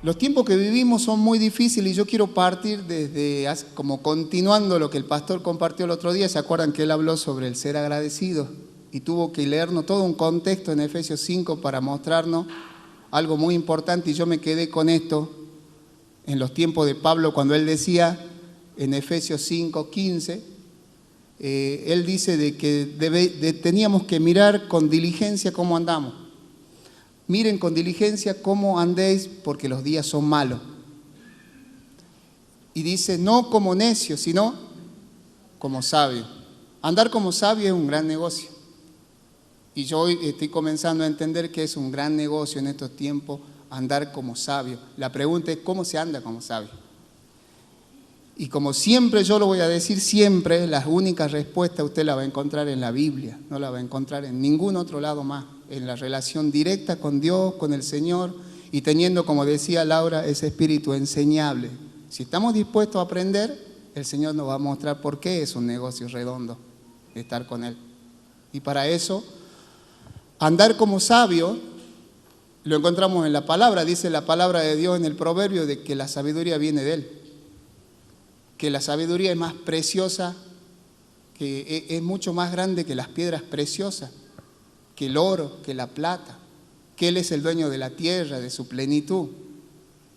Los tiempos que vivimos son muy difíciles y yo quiero partir desde, como continuando lo que el pastor compartió el otro día. ¿Se acuerdan que él habló sobre el ser agradecido? Y tuvo que leernos todo un contexto en Efesios 5 para mostrarnos algo muy importante. Y yo me quedé con esto en los tiempos de Pablo cuando él decía en Efesios 5:15, él dice de que teníamos que mirar con diligencia cómo andamos. Miren con diligencia cómo andéis, porque los días son malos. Y dice, no como necios, sino como sabios. Andar como sabio es un gran negocio. Y yo hoy estoy comenzando a entender que es un gran negocio en estos tiempos andar como sabio. La pregunta es, ¿cómo se anda como sabio? Y como siempre yo lo voy a decir siempre, las únicas respuestas usted la va a encontrar en la Biblia, no la va a encontrar en ningún otro lado más, en la relación directa con Dios, con el Señor, y teniendo, como decía Laura, ese espíritu enseñable. Si estamos dispuestos a aprender, el Señor nos va a mostrar por qué es un negocio redondo estar con Él. Y para eso, andar como sabio, lo encontramos en la palabra, dice la palabra de Dios en el proverbio de que la sabiduría viene de Él. Que la sabiduría es más preciosa, que es mucho más grande que las piedras preciosas, que el oro, que la plata, que Él es el dueño de la tierra, de su plenitud.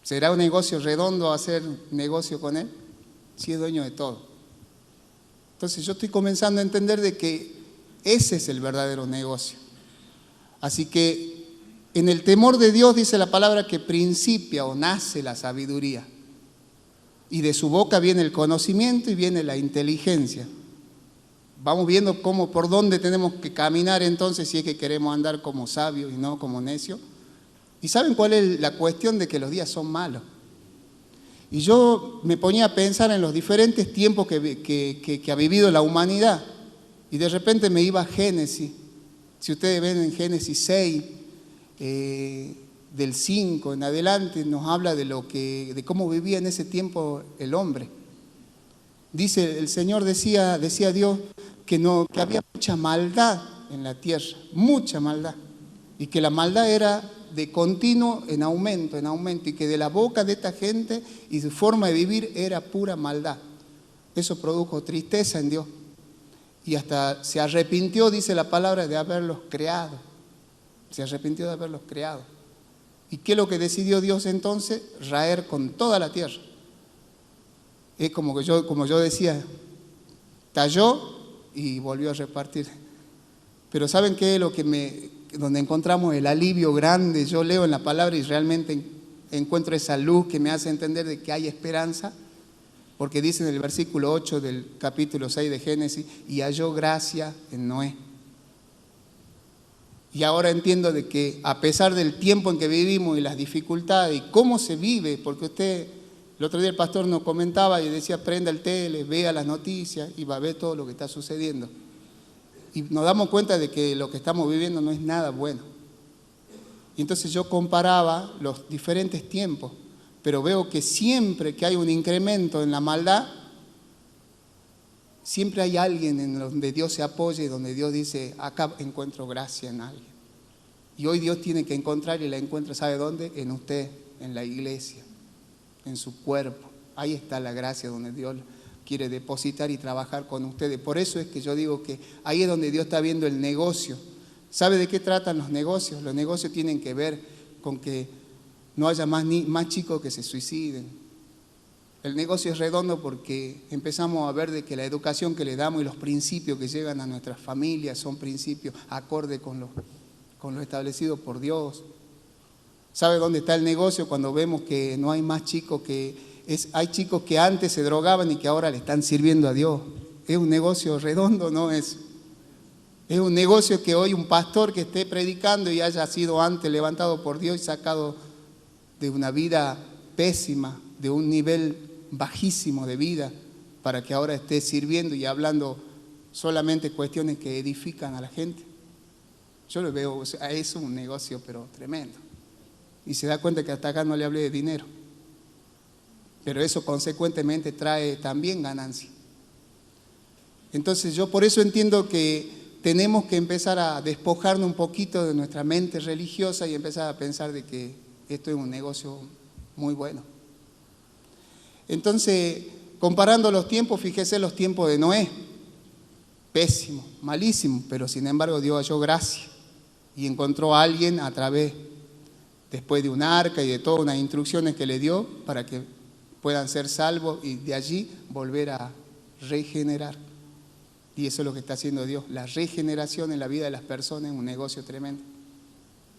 ¿Será un negocio redondo hacer negocio con Él? Sí, es dueño de todo. Entonces yo estoy comenzando a entender de que ese es el verdadero negocio. Así que en el temor de Dios dice la palabra que principia o nace la sabiduría. Y de su boca viene el conocimiento y viene la inteligencia. Vamos viendo cómo, por dónde tenemos que caminar entonces si es que queremos andar como sabios y no como necios. ¿Y saben cuál es la cuestión de que los días son malos? Y yo me ponía a pensar en los diferentes tiempos que ha vivido la humanidad. Y de repente me iba a Génesis. Si ustedes ven en Génesis 6, del 5 en adelante, nos habla de cómo vivía en ese tiempo el hombre. Dice, el Señor decía Dios que había mucha maldad en la tierra, mucha maldad, y que la maldad era de continuo en aumento, y que de la boca de esta gente y su forma de vivir era pura maldad. Eso produjo tristeza en Dios, y hasta se arrepintió, dice la palabra, de haberlos creado. Se arrepintió de haberlos creado. ¿Y qué es lo que decidió Dios entonces? Raer con toda la tierra. Es como yo decía, talló y volvió a repartir. Pero ¿saben qué es donde encontramos el alivio grande? Yo leo en la palabra y realmente encuentro esa luz que me hace entender de que hay esperanza, porque dice en el versículo 8 del capítulo 6 de Génesis, y halló gracia en Noé. Y ahora entiendo de que a pesar del tiempo en que vivimos y las dificultades y cómo se vive, porque el otro día el pastor nos comentaba y decía, prenda el tele, vea las noticias y va a ver todo lo que está sucediendo. Y nos damos cuenta de que lo que estamos viviendo no es nada bueno. Y entonces yo comparaba los diferentes tiempos, pero veo que siempre que hay un incremento en la maldad, siempre hay alguien en donde Dios se apoya y donde Dios dice, acá encuentro gracia en alguien. Y hoy Dios tiene que encontrar y la encuentra, ¿sabe dónde? En usted, en la iglesia, en su cuerpo. Ahí está la gracia donde Dios quiere depositar y trabajar con ustedes. Por eso es que yo digo que ahí es donde Dios está viendo el negocio. ¿Sabe de qué tratan los negocios? Los negocios tienen que ver con que no haya más chicos que se suiciden. El negocio es redondo porque empezamos a ver de que la educación que le damos y los principios que llegan a nuestras familias son principios acorde con lo establecido por Dios. ¿Sabe dónde está el negocio? Cuando vemos que no hay más chicos hay chicos que antes se drogaban y que ahora le están sirviendo a Dios. Es un negocio redondo, ¿no? Es un negocio que hoy un pastor que esté predicando y haya sido antes levantado por Dios y sacado de una vida pésima, de un nivel bajísimo de vida, para que ahora esté sirviendo y hablando solamente cuestiones que edifican a la gente. Yo lo veo, es un negocio pero tremendo. Y se da cuenta que hasta acá no le hablé de dinero. Pero eso consecuentemente trae también ganancia. Entonces yo por eso entiendo que tenemos que empezar a despojarnos un poquito de nuestra mente religiosa y empezar a pensar de que esto es un negocio muy bueno. Entonces, comparando los tiempos, fíjese los tiempos de Noé. Pésimo, malísimo, pero sin embargo Dios halló gracia y encontró a alguien a través, después de un arca y de todas unas instrucciones que le dio para que puedan ser salvos y de allí volver a regenerar. Y eso es lo que está haciendo Dios. La regeneración en la vida de las personas es un negocio tremendo.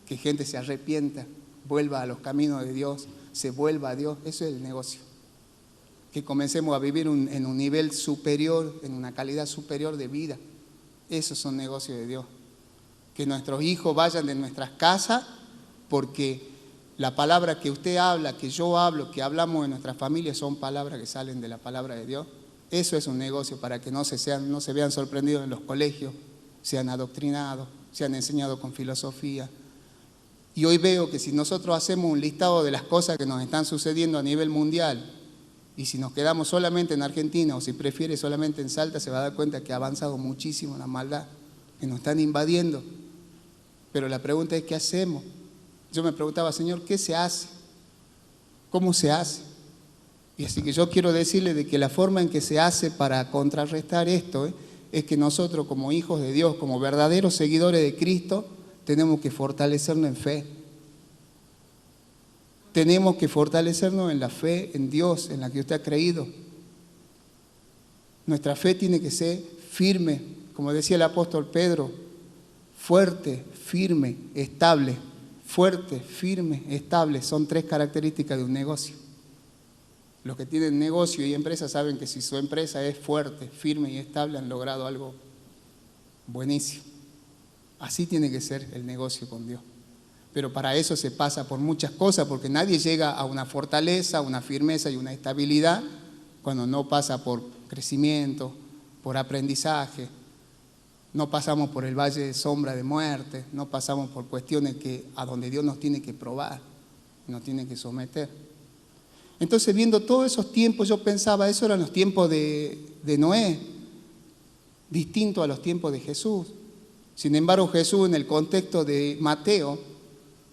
Que gente se arrepienta, vuelva a los caminos de Dios, se vuelva a Dios. Eso es el negocio. Que comencemos a vivir en un nivel superior, en una calidad superior de vida. Esos son negocios de Dios. Que nuestros hijos vayan de nuestras casas porque la palabra que usted habla, que yo hablo, que hablamos en nuestra familia son palabras que salen de la palabra de Dios. Eso es un negocio para que no se vean sorprendidos en los colegios, sean adoctrinados, sean enseñados con filosofía. Y hoy veo que si nosotros hacemos un listado de las cosas que nos están sucediendo a nivel mundial, y si nos quedamos solamente en Argentina o si prefiere solamente en Salta, se va a dar cuenta que ha avanzado muchísimo la maldad, que nos están invadiendo. Pero la pregunta es, ¿qué hacemos? Yo me preguntaba, Señor, ¿qué se hace? ¿Cómo se hace? Y así que yo quiero decirle de que la forma en que se hace para contrarrestar esto es que nosotros como hijos de Dios, como verdaderos seguidores de Cristo, tenemos que fortalecernos en fe. Tenemos que fortalecernos en la fe en Dios, en la que usted ha creído. Nuestra fe tiene que ser firme, como decía el apóstol Pedro, fuerte, firme, estable. Fuerte, firme, estable, son 3 características de un negocio. Los que tienen negocio y empresa saben que si su empresa es fuerte, firme y estable, han logrado algo buenísimo. Así tiene que ser el negocio con Dios. Pero para eso se pasa por muchas cosas, porque nadie llega a una fortaleza, una firmeza y una estabilidad cuando no pasa por crecimiento, por aprendizaje. No pasamos por el valle de sombra de muerte, no pasamos por cuestiones a donde Dios nos tiene que probar, nos tiene que someter. Entonces, viendo todos esos tiempos, yo pensaba, esos eran los tiempos de Noé, distinto a los tiempos de Jesús. Sin embargo, Jesús en el contexto de Mateo,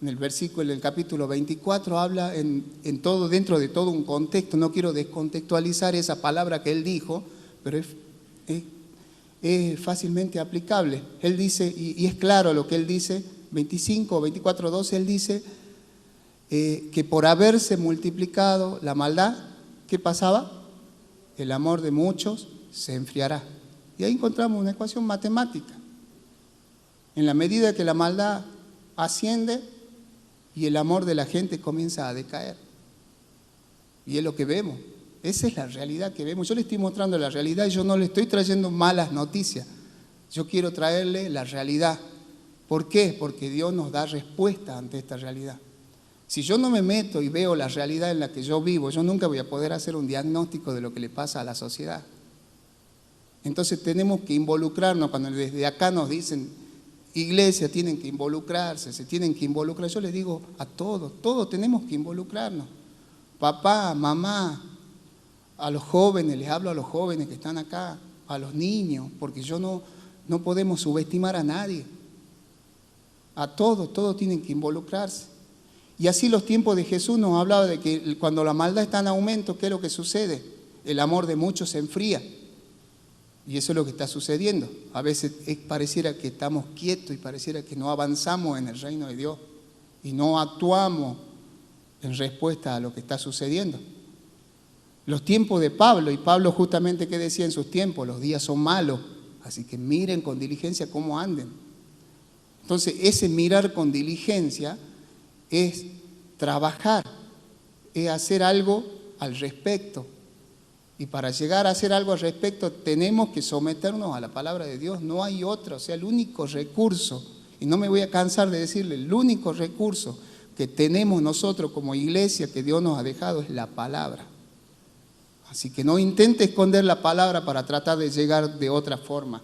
en el versículo del capítulo 24, habla dentro de todo un contexto. No quiero descontextualizar esa palabra que él dijo, pero es fácilmente aplicable. Él dice, y es claro lo que él dice, 25 o 24, 12, él dice que por haberse multiplicado la maldad, ¿qué pasaba? El amor de muchos se enfriará. Y ahí encontramos una ecuación matemática. En la medida que la maldad asciende y el amor de la gente comienza a decaer. Y es lo que vemos. Esa es la realidad que vemos. Yo le estoy mostrando la realidad y yo no le estoy trayendo malas noticias. Yo quiero traerle la realidad. ¿Por qué? Porque Dios nos da respuesta ante esta realidad. Si yo no me meto y veo la realidad en la que yo vivo, yo nunca voy a poder hacer un diagnóstico de lo que le pasa a la sociedad. Entonces tenemos que involucrarnos. Cuando desde acá nos dicen, iglesia, tienen que involucrarse, se tienen que involucrar. Yo les digo a todos tenemos que involucrarnos. Papá, mamá, a los jóvenes, les hablo a los jóvenes que están acá, a los niños, porque no podemos subestimar a nadie. A todos tienen que involucrarse. Y así los tiempos de Jesús nos hablaba de que cuando la maldad está en aumento, ¿qué es lo que sucede? El amor de muchos se enfría. Y eso es lo que está sucediendo. A veces pareciera que estamos quietos y pareciera que no avanzamos en el reino de Dios y no actuamos en respuesta a lo que está sucediendo. Los tiempos de Pablo, y Pablo justamente ¿qué decía en sus tiempos? Los días son malos, así que miren con diligencia cómo anden. Entonces ese mirar con diligencia es trabajar, es hacer algo al respecto. Y para llegar a hacer algo al respecto tenemos que someternos a la palabra de Dios, no hay otra. O sea, el único recurso, y no me voy a cansar de decirle, el único recurso que tenemos nosotros como iglesia que Dios nos ha dejado es la palabra. Así que no intente esconder la palabra para tratar de llegar de otra forma.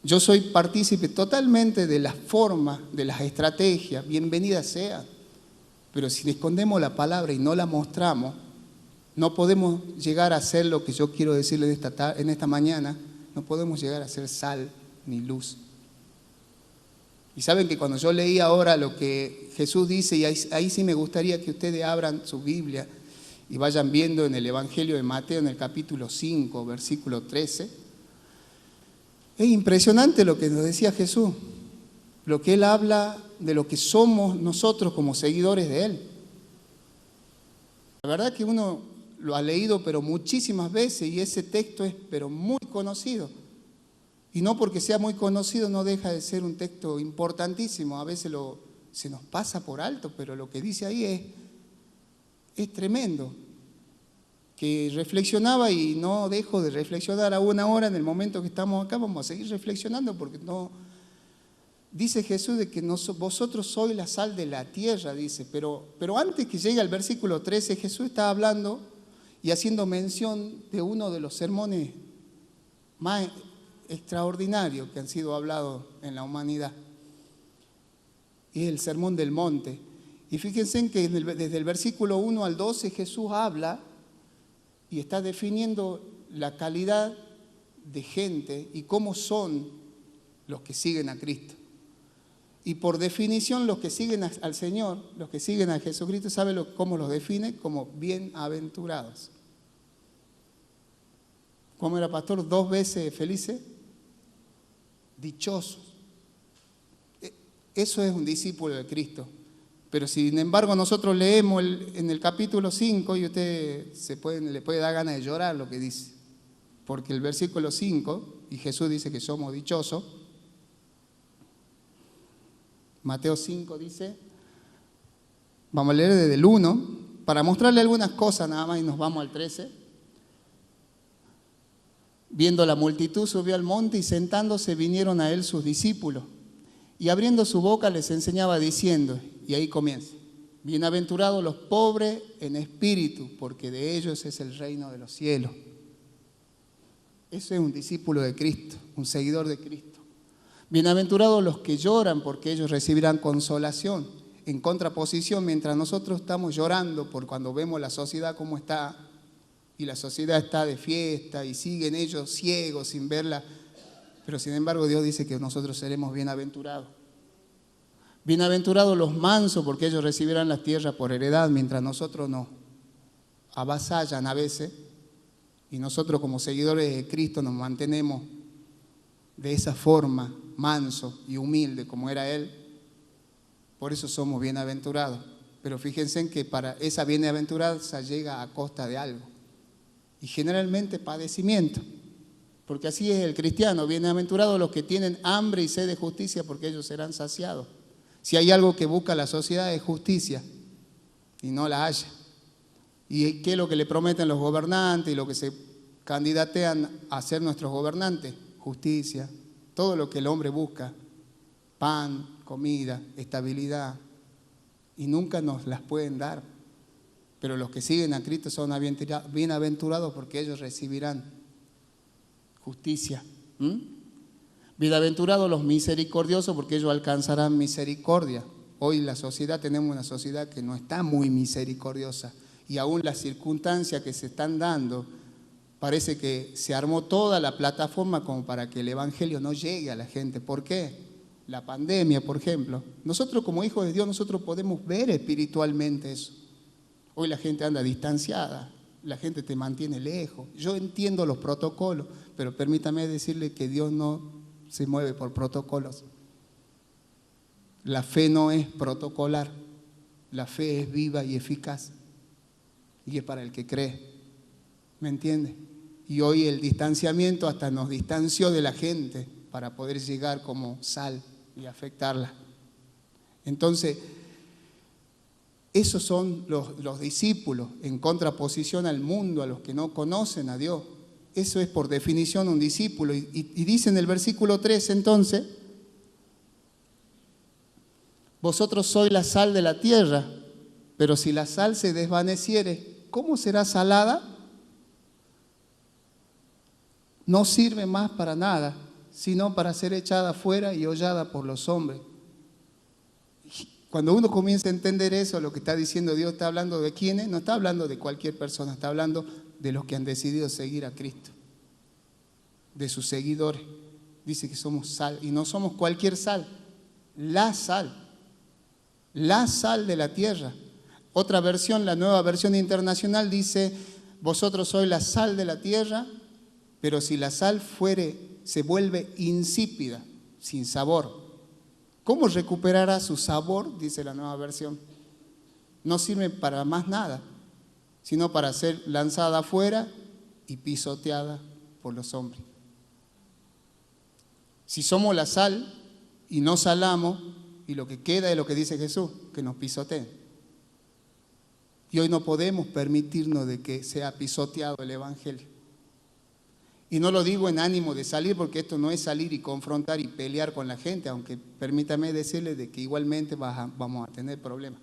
Yo soy partícipe totalmente de las formas, de las estrategias, bienvenidas sean. Pero si escondemos la palabra y no la mostramos, no podemos llegar a ser lo que yo quiero decirle en esta mañana, no podemos llegar a ser sal ni luz. Y saben que cuando yo leí ahora lo que Jesús dice, y ahí sí me gustaría que ustedes abran su Biblia y vayan viendo en el Evangelio de Mateo, en el capítulo 5, versículo 13. Es impresionante lo que nos decía Jesús, lo que Él habla de lo que somos nosotros como seguidores de Él. La verdad que uno lo ha leído pero muchísimas veces y ese texto es pero muy conocido. Y no porque sea muy conocido no deja de ser un texto importantísimo. A veces se nos pasa por alto, pero lo que dice ahí es tremendo. Que reflexionaba y no dejo de reflexionar aún ahora en el momento que estamos acá, vamos a seguir reflexionando porque no... Dice Jesús de que vosotros sois la sal de la tierra, dice, pero antes que llegue al versículo 13, Jesús está hablando y haciendo mención de uno de los sermones más extraordinarios que han sido hablados en la humanidad. Y es el Sermón del Monte. Y fíjense en que desde el versículo 1 al 12 Jesús habla y está definiendo la calidad de gente y cómo son los que siguen a Cristo. Y por definición los que siguen al Señor, los que siguen a Jesucristo, ¿sabe cómo los define? Como bienaventurados. ¿Cómo era, pastor? 2 veces felices, dichosos. Eso es un discípulo de Cristo. Pero sin embargo nosotros leemos en el capítulo 5 y usted le puede dar ganas de llorar lo que dice. Porque el versículo 5, y Jesús dice que somos dichosos, Mateo 5 dice, vamos a leer desde el 1, para mostrarle algunas cosas nada más y nos vamos al 13. Viendo la multitud subió al monte y sentándose vinieron a él sus discípulos. Y abriendo su boca les enseñaba diciendo, y ahí comienza, bienaventurados los pobres en espíritu, porque de ellos es el reino de los cielos. Eso es un discípulo de Cristo, un seguidor de Cristo. Bienaventurados los que lloran, porque ellos recibirán consolación. En contraposición, mientras nosotros estamos llorando por cuando vemos la sociedad como está, y la sociedad está de fiesta, y siguen ellos ciegos sin verla, pero sin embargo Dios dice que nosotros seremos bienaventurados. Bienaventurados los mansos, porque ellos recibirán la tierra por heredad, mientras nosotros nos avasallan a veces, y nosotros como seguidores de Cristo nos mantenemos de esa forma, manso y humilde como era Él. Por eso somos bienaventurados. Pero fíjense en que para esa bienaventuranza llega a costa de algo. Y generalmente padecimiento. Porque así es el cristiano. Bienaventurados los que tienen hambre y sed de justicia, porque ellos serán saciados. Si hay algo que busca la sociedad es justicia. Y no la haya. ¿Y qué es lo que le prometen los gobernantes y lo que se candidatean a ser nuestros gobernantes? Justicia. Todo lo que el hombre busca. Pan, comida, estabilidad. Y nunca nos las pueden dar. Pero los que siguen a Cristo son bienaventurados porque ellos recibirán justicia. Bienaventurados los misericordiosos porque ellos alcanzarán misericordia. Hoy la sociedad, tenemos una sociedad que no está muy misericordiosa. Y aún las circunstancias que se están dando, parece que se armó toda la plataforma como para que el evangelio no llegue a la gente. ¿Por qué? La pandemia, por ejemplo. Nosotros como hijos de Dios, nosotros podemos ver espiritualmente eso. Hoy la gente anda distanciada, la gente te mantiene lejos. Yo entiendo los protocolos, pero permítame decirle que Dios no se mueve por protocolos. La fe no es protocolar, la fe es viva y eficaz. Y es para el que cree. ¿Me entiende? Y hoy el distanciamiento hasta nos distanció de la gente para poder llegar como sal y afectarla. Entonces, esos son los discípulos en contraposición al mundo, a los que no conocen a Dios. Eso es por definición un discípulo. Y dice en el versículo 3 entonces, vosotros sois la sal de la tierra, pero si la sal se desvaneciere, ¿cómo será salada? No sirve más para nada, sino para ser echada afuera y hollada por los hombres. Cuando uno comienza a entender eso, lo que está diciendo Dios, está hablando de quiénes, no está hablando de cualquier persona, está hablando de los que han decidido seguir a Cristo, de sus seguidores. Dice que somos sal, y no somos cualquier sal, la sal de la tierra. Otra versión, la Nueva Versión Internacional, dice: vosotros sois la sal de la tierra, pero si la sal se vuelve insípida, sin sabor, ¿cómo recuperará su sabor? Dice la Nueva Versión. No sirve para más nada, sino para ser lanzada afuera y pisoteada por los hombres. Si somos la sal y no salamos, y lo que queda es lo que dice Jesús, que nos pisoteen. Y hoy no podemos permitirnos de que sea pisoteado el Evangelio. Y no lo digo en ánimo de salir, porque esto no es salir y confrontar y pelear con la gente, aunque permítame decirles de que igualmente vamos a tener problemas.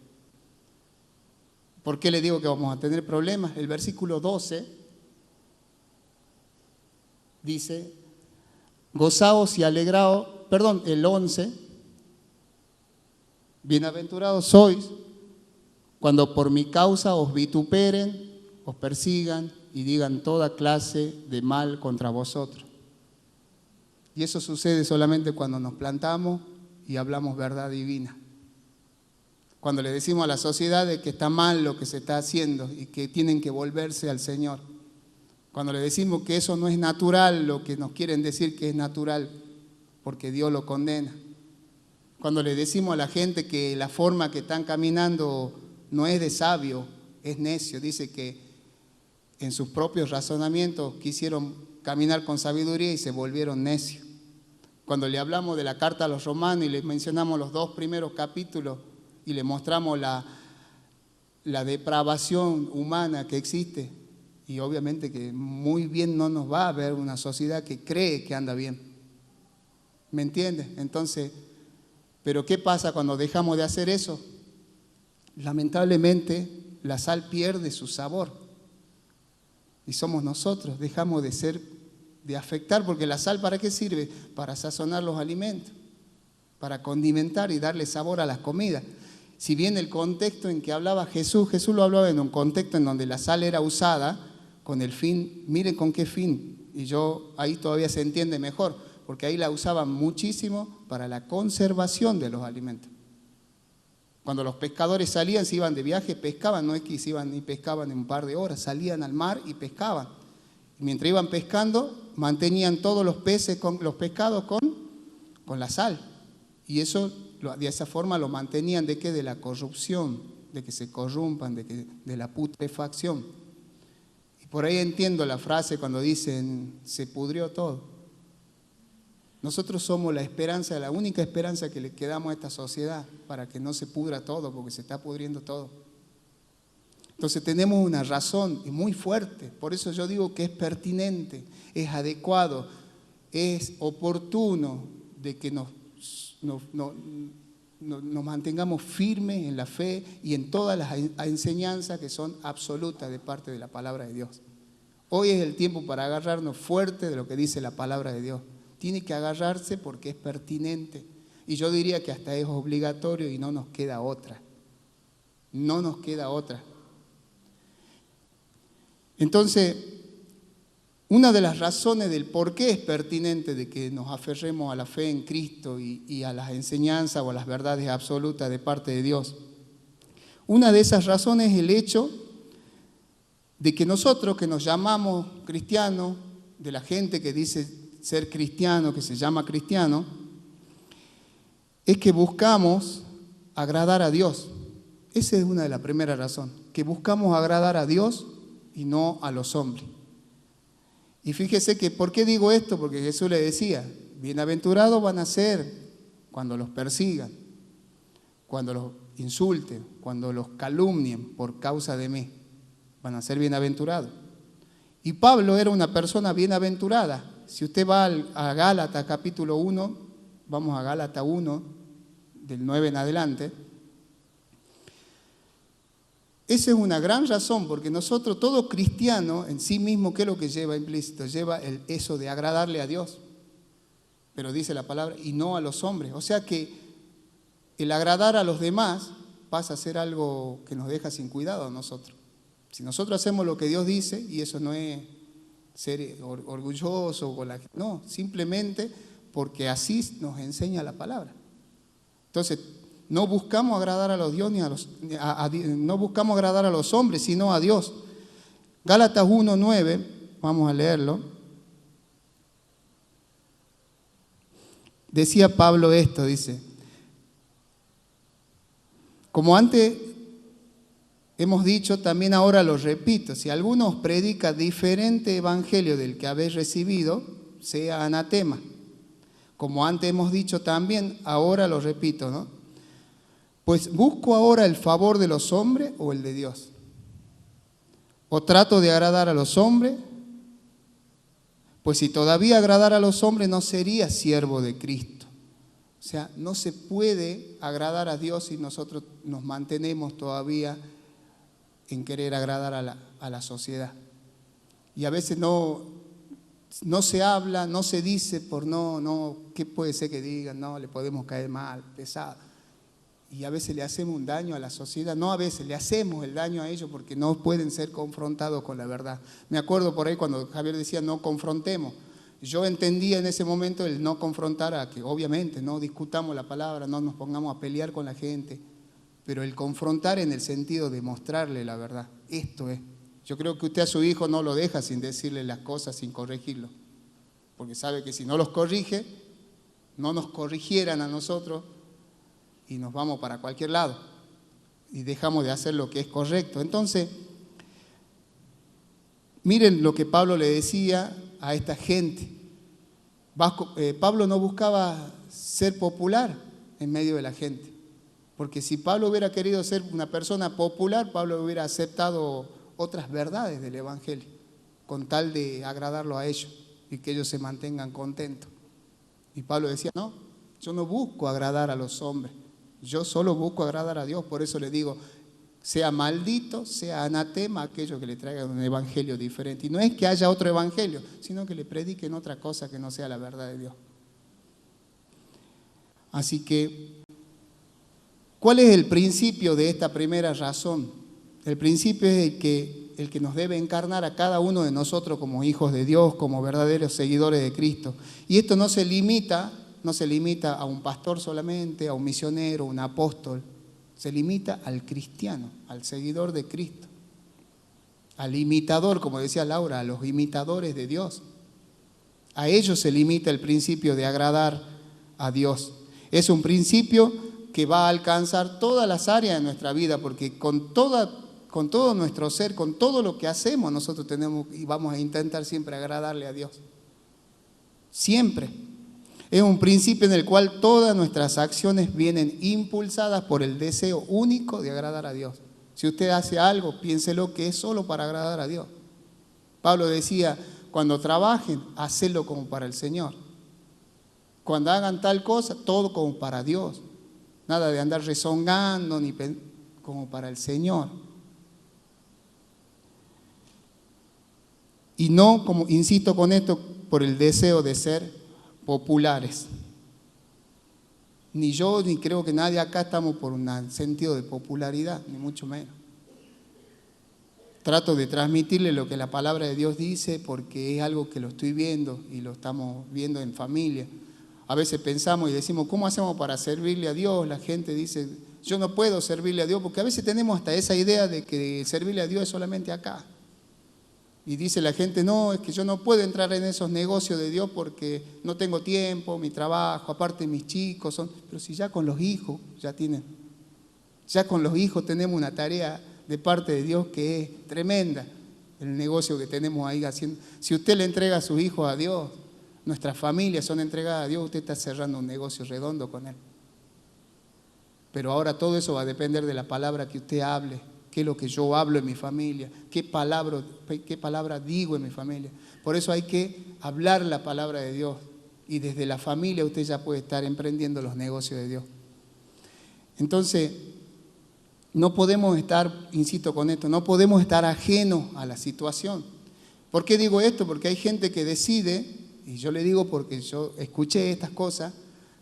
¿Por qué le digo que vamos a tener problemas? El versículo 12 dice: gozaos y alegraos, el 11, bienaventurados sois cuando por mi causa os vituperen, os persigan y digan toda clase de mal contra vosotros. Y eso sucede solamente cuando nos plantamos y hablamos verdad divina. Cuando le decimos a la sociedad de que está mal lo que se está haciendo y que tienen que volverse al Señor. Cuando le decimos que eso no es natural, lo que nos quieren decir que es natural, porque Dios lo condena. Cuando le decimos a la gente que la forma que están caminando no es de sabio, es necio. Dice que en sus propios razonamientos quisieron caminar con sabiduría y se volvieron necios. Cuando le hablamos de la carta a los romanos y les mencionamos los 2 primeros capítulos y le mostramos la depravación humana que existe, y obviamente que muy bien no nos va a ver una sociedad que cree que anda bien. ¿Me entiendes? Entonces, ¿pero qué pasa cuando dejamos de hacer eso? Lamentablemente, la sal pierde su sabor. Y somos nosotros, dejamos de afectar, porque la sal ¿para qué sirve? Para sazonar los alimentos, para condimentar y darle sabor a las comidas. Si bien el contexto en que hablaba Jesús lo hablaba en un contexto en donde la sal era usada con el fin, miren con qué fin, y ahí todavía se entiende mejor, porque ahí la usaban muchísimo para la conservación de los alimentos. Cuando los pescadores salían, se iban de viaje, pescaban, no es que se iban y pescaban en un par de horas, salían al mar y pescaban. Y mientras iban pescando, mantenían todos los pescados con la sal. Y eso, de esa forma lo mantenían ¿de qué? De la corrupción, de que se corrumpan, de la putrefacción. Y por ahí entiendo la frase cuando dicen, se pudrió todo. Nosotros somos la esperanza, la única esperanza que le quedamos a esta sociedad para que no se pudra todo, porque se está pudriendo todo. Entonces tenemos una razón y muy fuerte, por eso yo digo que es pertinente, es adecuado, es oportuno de que nos mantengamos firmes en la fe y en todas las enseñanzas que son absolutas de parte de la palabra de Dios. Hoy es el tiempo para agarrarnos fuerte de lo que dice la palabra de Dios. Tiene que agarrarse porque es pertinente. Y yo diría que hasta es obligatorio y no nos queda otra. No nos queda otra. Entonces, una de las razones del por qué es pertinente de que nos aferremos a la fe en Cristo y a las enseñanzas o a las verdades absolutas de parte de Dios. Una de esas razones es el hecho de que nosotros que nos llamamos cristianos, de la gente que dice ser cristiano, que se llama cristiano, es que buscamos agradar a Dios. Esa es una de las primeras razones, que buscamos agradar a Dios y no a los hombres. Y fíjese que, ¿por qué digo esto? Porque Jesús le decía, bienaventurados van a ser cuando los persigan, cuando los insulten, cuando los calumnien por causa de mí. Van a ser bienaventurados. Y Pablo era una persona bienaventurada. Si usted va a Gálatas capítulo 1, vamos a Gálatas 1, del 9 en adelante. Esa es una gran razón, porque nosotros, todo cristiano en sí mismo, ¿qué es lo que lleva implícito? Lleva eso de agradarle a Dios. Pero dice la palabra, y no a los hombres. O sea que el agradar a los demás pasa a ser algo que nos deja sin cuidado a nosotros. Si nosotros hacemos lo que Dios dice, y eso no es ser orgulloso, no, simplemente porque así nos enseña la palabra. Entonces, no buscamos agradar a los Dios no buscamos agradar a los hombres, sino a Dios. Gálatas 1:9, vamos a leerlo. Decía Pablo esto, dice: como antes hemos dicho, también ahora lo repito, si alguno os predica diferente evangelio del que habéis recibido, sea anatema. Como antes hemos dicho también, ahora lo repito, ¿no? Pues busco ahora el favor de los hombres o el de Dios. O trato de agradar a los hombres, pues si todavía agradara a los hombres no sería siervo de Cristo. O sea, no se puede agradar a Dios si nosotros nos mantenemos todavía en querer agradar a la sociedad. Y a veces no se habla, no se dice por ¿qué puede ser que digan? No, le podemos caer mal, pesado. Y a veces le hacemos un daño a la sociedad, no a veces, le hacemos el daño a ellos porque no pueden ser confrontados con la verdad. Me acuerdo por ahí cuando Javier decía no confrontemos. Yo entendía en ese momento el no confrontar a que obviamente no discutamos la palabra, no nos pongamos a pelear con la gente, pero el confrontar en el sentido de mostrarle la verdad. Esto es. Yo creo que usted a su hijo no lo deja sin decirle las cosas, sin corregirlo, porque sabe que si no los corrige, no nos corrigieran a nosotros y nos vamos para cualquier lado y dejamos de hacer lo que es correcto. Entonces, miren lo que Pablo le decía a esta gente. Pablo no buscaba ser popular en medio de la gente, porque si Pablo hubiera querido ser una persona popular, Pablo hubiera aceptado otras verdades del Evangelio, con tal de agradarlo a ellos y que ellos se mantengan contentos. Y Pablo decía, no, yo no busco agradar a los hombres, yo solo busco agradar a Dios. Por eso le digo, sea maldito, sea anatema aquello que le traigan un evangelio diferente. Y no es que haya otro evangelio, sino que le prediquen otra cosa que no sea la verdad de Dios. Así que, ¿cuál es el principio de esta primera razón? El principio es el que nos debe encarnar a cada uno de nosotros como hijos de Dios, como verdaderos seguidores de Cristo. Y esto no se limita a un pastor solamente, a un misionero, un apóstol. Se limita al cristiano, al seguidor de Cristo, al imitador, como decía Laura, a los imitadores de Dios. A ellos se limita el principio de agradar a Dios. Es un principio que va a alcanzar todas las áreas de nuestra vida, porque con todo nuestro ser, con todo lo que hacemos, nosotros tenemos y vamos a intentar siempre agradarle a Dios. Siempre. Es un principio en el cual todas nuestras acciones vienen impulsadas por el deseo único de agradar a Dios. Si usted hace algo, piénselo que es solo para agradar a Dios. Pablo decía, cuando trabajen, hacedlo como para el Señor. Cuando hagan tal cosa, todo como para Dios. Nada de andar rezongando, ni como para el Señor. Y no, como insisto con esto, por el deseo de ser populares. Ni yo, ni creo que nadie acá estamos por un sentido de popularidad, ni mucho menos. Trato de transmitirle lo que la palabra de Dios dice porque es algo que lo estoy viendo y lo estamos viendo en familia. A veces pensamos y decimos, ¿cómo hacemos para servirle a Dios? La gente dice, yo no puedo servirle a Dios, porque a veces tenemos hasta esa idea de que servirle a Dios es solamente acá. Y dice la gente, no, es que yo no puedo entrar en esos negocios de Dios porque no tengo tiempo, mi trabajo, aparte mis chicos son... Pero si ya con los hijos, ya con los hijos tenemos una tarea de parte de Dios que es tremenda, el negocio que tenemos ahí haciendo. Si usted le entrega a sus hijos a Dios, nuestras familias son entregadas a Dios, usted está cerrando un negocio redondo con Él. Pero ahora todo eso va a depender de la palabra que usted hable. ¿Qué es lo que yo hablo en mi familia? ¿Qué palabra digo en mi familia? Por eso hay que hablar la palabra de Dios. Y desde la familia usted ya puede estar emprendiendo los negocios de Dios. Entonces, no podemos estar, insisto con esto, no podemos estar ajenos a la situación. ¿Por qué digo esto? Porque hay gente que decide, y yo le digo porque yo escuché estas cosas,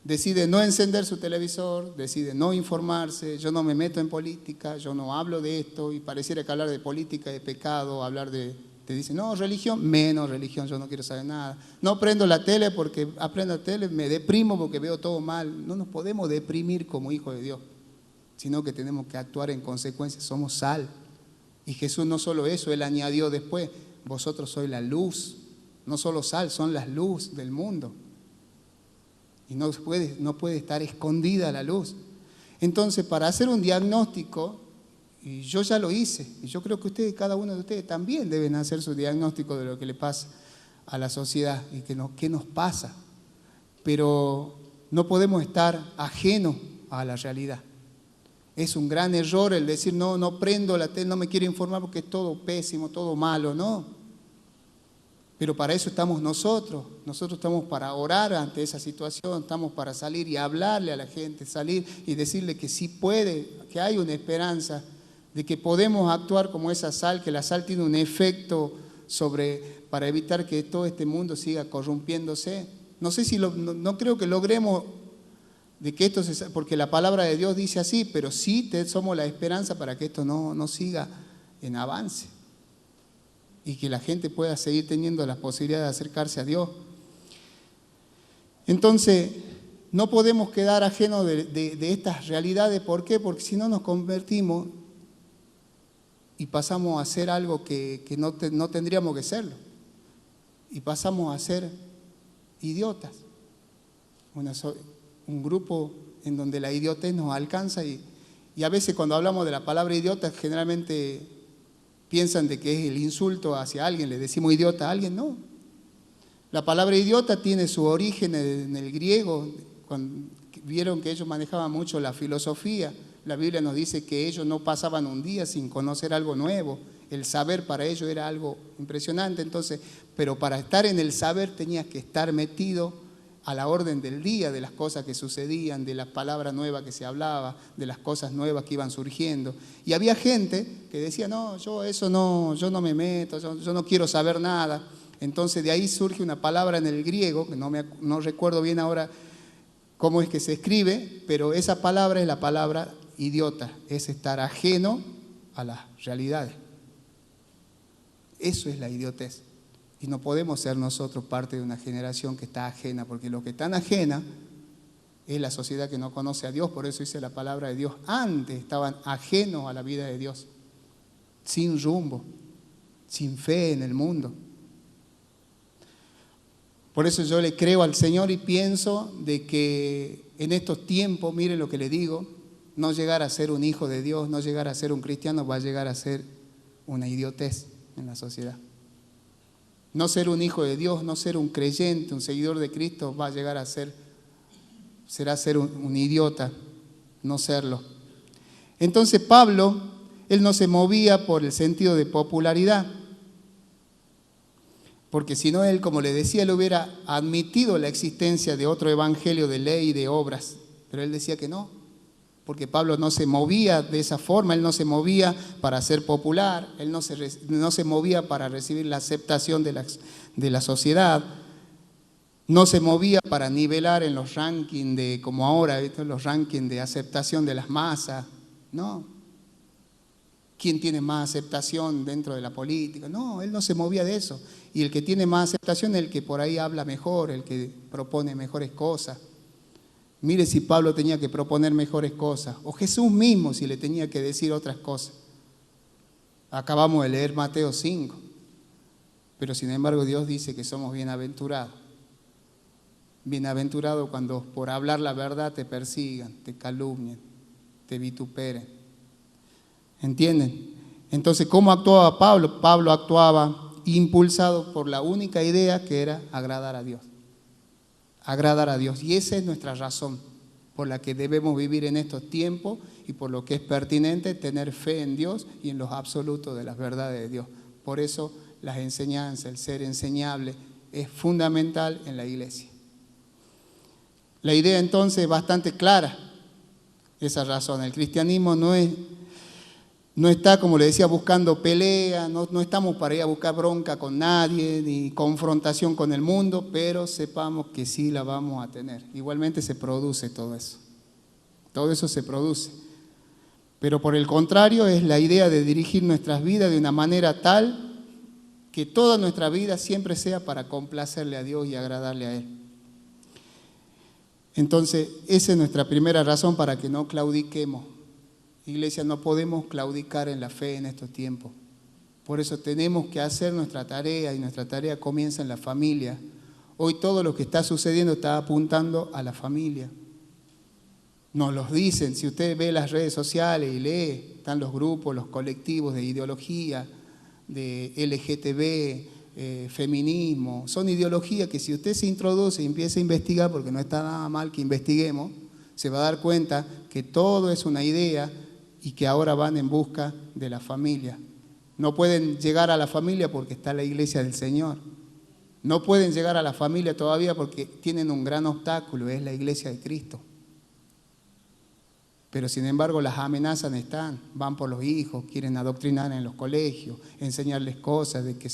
decide no encender su televisor, decide no informarse, yo no me meto en política, yo no hablo de esto, y pareciera que hablar de política, de pecado, hablar de Te dicen, no, religión, menos religión, yo no quiero saber nada. No prendo la tele porque aprendo la tele, me deprimo porque veo todo mal. No nos podemos deprimir como hijos de Dios, sino que tenemos que actuar en consecuencia. Somos sal. Y Jesús no solo eso, Él añadió después, vosotros sois la luz. No solo sal, son la luz del mundo. Y no puede estar escondida la luz. Entonces, para hacer un diagnóstico, y yo ya lo hice, y yo creo que ustedes, cada uno de ustedes también deben hacer su diagnóstico de lo que le pasa a la sociedad y qué nos pasa. Pero no podemos estar ajenos a la realidad. Es un gran error el decir, no prendo la tele, no me quiero informar porque es todo pésimo, todo malo, no. Pero para eso estamos nosotros estamos para orar ante esa situación, estamos para salir y hablarle a la gente, salir y decirle que sí puede, que hay una esperanza, de que podemos actuar como esa sal, que la sal tiene un efecto para evitar que todo este mundo siga corrompiéndose. No sé si no creo que logremos de que esto porque la palabra de Dios dice así, pero sí somos la esperanza para que esto no siga en avance y que la gente pueda seguir teniendo la posibilidad de acercarse a Dios. Entonces, no podemos quedar ajenos de estas realidades. ¿Por qué? Porque si no nos convertimos y pasamos a hacer algo que no tendríamos que serlo. Y pasamos a ser idiotas. Un grupo en donde la idiotez nos alcanza y a veces cuando hablamos de la palabra idiota generalmente piensan de que es el insulto hacia alguien, le decimos idiota a alguien, no. La palabra idiota tiene su origen en el griego, cuando vieron que ellos manejaban mucho la filosofía. La Biblia nos dice que ellos no pasaban un día sin conocer algo nuevo. El saber para ellos era algo impresionante. Entonces, pero para estar en el saber tenías que estar metido a la orden del día de las cosas que sucedían, de las palabras nuevas que se hablaba, de las cosas nuevas que iban surgiendo. Y había gente que decía, no, yo no me meto, yo no quiero saber nada. Entonces de ahí surge una palabra en el griego, que no recuerdo bien ahora cómo es que se escribe, pero esa palabra es la palabra idiota, es estar ajeno a las realidades. Eso es la idiotez. Y no podemos ser nosotros parte de una generación que está ajena, porque lo que están ajena es la sociedad que no conoce a Dios. Por eso dice la palabra de Dios. Antes estaban ajenos a la vida de Dios, sin rumbo, sin fe en el mundo. Por eso yo le creo al Señor y pienso de que en estos tiempos, miren lo que le digo, no llegar a ser un hijo de Dios, no llegar a ser un cristiano, va a llegar a ser una idiotez en la sociedad. No ser un hijo de Dios, no ser un creyente, un seguidor de Cristo, va a llegar a será ser un idiota, no serlo. Entonces Pablo, él no se movía por el sentido de popularidad, porque si no él, como le decía, él hubiera admitido la existencia de otro evangelio de ley y de obras, pero él decía que no. Porque Pablo no se movía de esa forma, él no se movía para ser popular, él no se movía para recibir la aceptación de la sociedad, no se movía para nivelar en los rankings como ahora, los rankings de aceptación de las masas, no. ¿Quién tiene más aceptación dentro de la política? No, él no se movía de eso. Y el que tiene más aceptación es el que por ahí habla mejor, el que propone mejores cosas. Mire si Pablo tenía que proponer mejores cosas, o Jesús mismo si le tenía que decir otras cosas. Acabamos de leer Mateo 5, pero sin embargo Dios dice que somos bienaventurados. Bienaventurados cuando por hablar la verdad te persigan, te calumnien, te vituperen. ¿Entienden? Entonces, ¿cómo actuaba Pablo? Pablo actuaba impulsado por la única idea que era agradar a Dios. Agradar a Dios. Y esa es nuestra razón por la que debemos vivir en estos tiempos y por lo que es pertinente tener fe en Dios y en los absolutos de las verdades de Dios. Por eso las enseñanzas, el ser enseñable es fundamental en la iglesia. La idea entonces es bastante clara, esa razón. El cristianismo no está, como le decía, buscando pelea, no estamos para ir a buscar bronca con nadie, ni confrontación con el mundo, pero sepamos que sí la vamos a tener. Igualmente se produce todo eso. Todo eso se produce. Pero por el contrario es la idea de dirigir nuestras vidas de una manera tal que toda nuestra vida siempre sea para complacerle a Dios y agradarle a Él. Entonces, esa es nuestra primera razón para que no claudiquemos. Iglesia, no podemos claudicar en la fe en estos tiempos. Por eso tenemos que hacer nuestra tarea, y nuestra tarea comienza en la familia. Hoy todo lo que está sucediendo está apuntando a la familia. Nos los dicen, si usted ve las redes sociales y lee, están los grupos, los colectivos de ideología, de LGTB, feminismo. Son ideologías que si usted se introduce y empieza a investigar, porque no está nada mal que investiguemos, se va a dar cuenta que todo es una idea y que ahora van en busca de la familia. No pueden llegar a la familia porque está la iglesia del Señor. No pueden llegar a la familia todavía porque tienen un gran obstáculo, es la iglesia de Cristo. Pero sin embargo las amenazas están, van por los hijos, quieren adoctrinar en los colegios, enseñarles cosas de que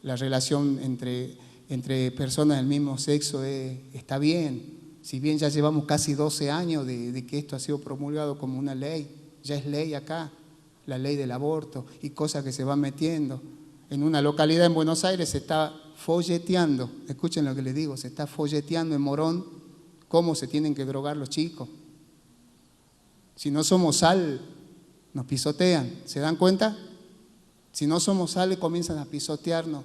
la relación entre personas del mismo sexo está bien. Si bien ya llevamos casi 12 años de que esto ha sido promulgado como una ley, ya es ley acá, la ley del aborto y cosas que se van metiendo. En una localidad en Buenos Aires se está folleteando, escuchen lo que les digo, se está folleteando en Morón cómo se tienen que drogar los chicos. Si no somos sal, nos pisotean. ¿Se dan cuenta? Si no somos sal, comienzan a pisotearnos.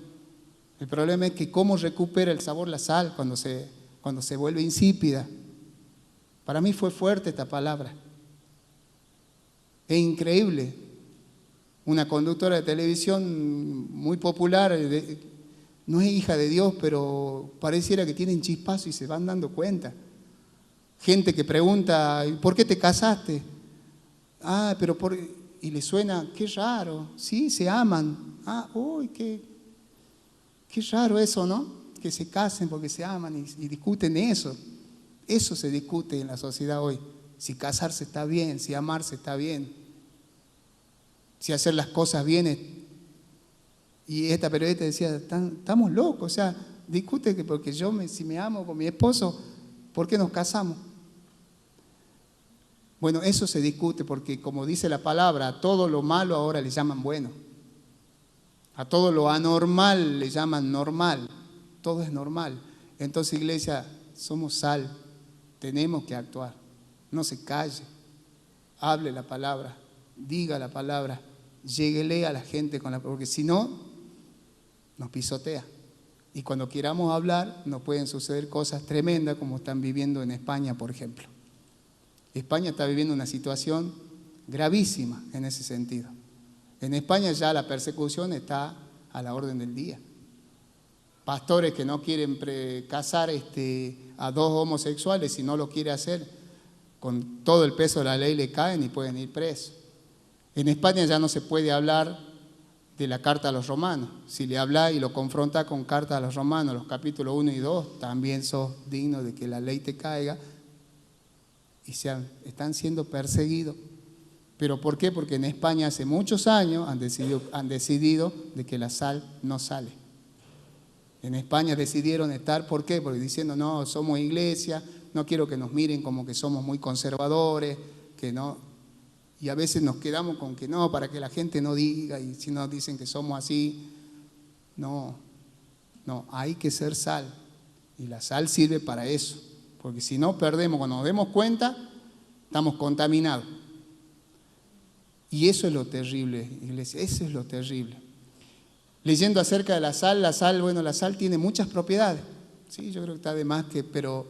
El problema es que cómo recupera el sabor la sal cuando se vuelve insípida. Para mí fue fuerte esta palabra. Es increíble. Una conductora de televisión muy popular, no es hija de Dios, pero pareciera que tienen chispazo y se van dando cuenta. Gente que pregunta, ¿por qué te casaste? Y le suena, qué raro, sí, se aman. Uy, qué raro eso, ¿no? Que se casen porque se aman y discuten eso. Eso se discute en la sociedad hoy. Si casarse está bien, si amarse está bien, si hacer las cosas bien. Y esta periodista decía, estamos locos, o sea, discute que porque si me amo con mi esposo, ¿por qué nos casamos? Bueno, eso se discute porque, como dice la palabra, a todo lo malo ahora le llaman bueno. A todo lo anormal le llaman normal. Todo es normal. Entonces, iglesia, somos sal. Tenemos que actuar. No se calle. Hable la palabra. Diga la palabra. Lléguele a la gente porque si no, nos pisotea. Y cuando queramos hablar, nos pueden suceder cosas tremendas como están viviendo en España, por ejemplo. España está viviendo una situación gravísima en ese sentido. En España ya la persecución está a la orden del día. Pastores que no quieren casar a dos homosexuales, si no lo quiere hacer, con todo el peso de la ley le caen y pueden ir presos. En España ya no se puede hablar de la carta a los romanos. Si le habla y lo confronta con carta a los romanos, los capítulos 1 y 2, también sos digno de que la ley te caiga. Y están siendo perseguidos. ¿Pero por qué? Porque en España hace muchos años han decidido de que la sal no sale. En España decidieron estar, ¿por qué? Porque diciendo, no, somos iglesia, no quiero que nos miren como que somos muy conservadores, que no. Y a veces nos quedamos con que no, para que la gente no diga, y si nos dicen que somos así, no, hay que ser sal. Y la sal sirve para eso. Porque si no perdemos, cuando nos demos cuenta, estamos contaminados. Y eso es lo terrible, iglesia, eso es lo terrible. Leyendo acerca de la sal, la sal tiene muchas propiedades. Sí, yo creo que está de más pero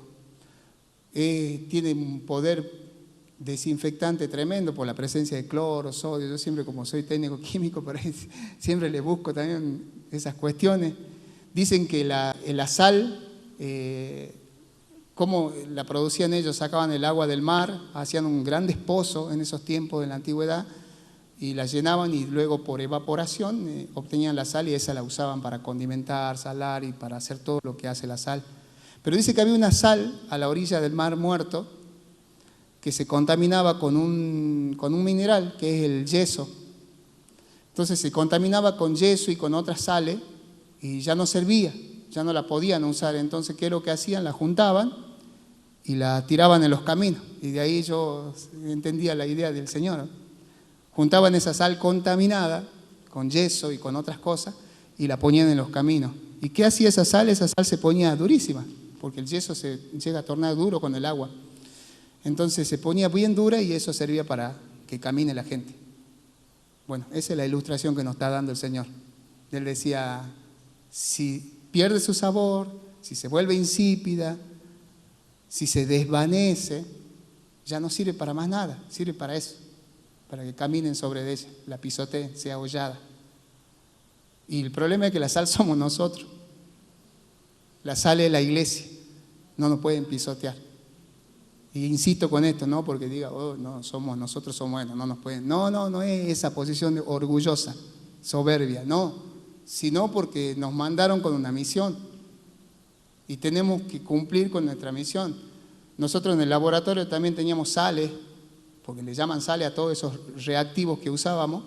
tiene un poder desinfectante tremendo por la presencia de cloro, sodio. Yo siempre, como soy técnico químico, por ahí siempre le busco también esas cuestiones. Dicen que la sal, cómo la producían ellos, sacaban el agua del mar, hacían un gran pozo en esos tiempos de la antigüedad y la llenaban y luego por evaporación obtenían la sal y esa la usaban para condimentar, salar y para hacer todo lo que hace la sal. Pero dice que había una sal a la orilla del mar Muerto que se contaminaba con un mineral que es el yeso. Entonces se contaminaba con yeso y con otras sales y ya no servía, ya no la podían usar. Entonces, ¿qué es lo que hacían? La juntaban y la tiraban en los caminos. Y de ahí yo entendía la idea del Señor. Juntaban esa sal contaminada con yeso y con otras cosas y la ponían en los caminos. ¿Y qué hacía esa sal? Esa sal se ponía durísima, porque el yeso se llega a tornar duro con el agua. Entonces se ponía bien dura y eso servía para que camine la gente. Bueno, esa es la ilustración que nos está dando el Señor. Él decía, si pierde su sabor, si se vuelve insípida, si se desvanece, ya no sirve para más nada, sirve para eso, para que caminen sobre ella, la pisoteen, sea hollada. Y el problema es que la sal somos nosotros. La sal es la iglesia, no nos pueden pisotear. Y insisto con esto, no porque diga, oh, no, nosotros somos buenos, no nos pueden. No es esa posición orgullosa, soberbia, no, sino porque nos mandaron con una misión y tenemos que cumplir con nuestra misión. Nosotros en el laboratorio también teníamos sales, porque le llaman sales a todos esos reactivos que usábamos,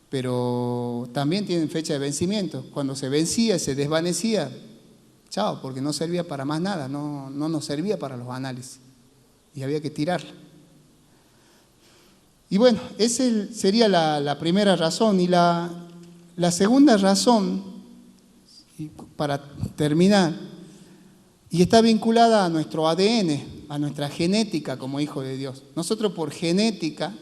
pero también tienen fecha de vencimiento. Cuando se vencía, se desvanecía, chao, porque no servía para más nada, no nos servía para los análisis. Y había que tirarla. Y bueno, esa sería la primera razón. Y la segunda razón, y para terminar, y está vinculada a nuestro ADN, a nuestra genética como hijos de Dios. Nosotros por genética,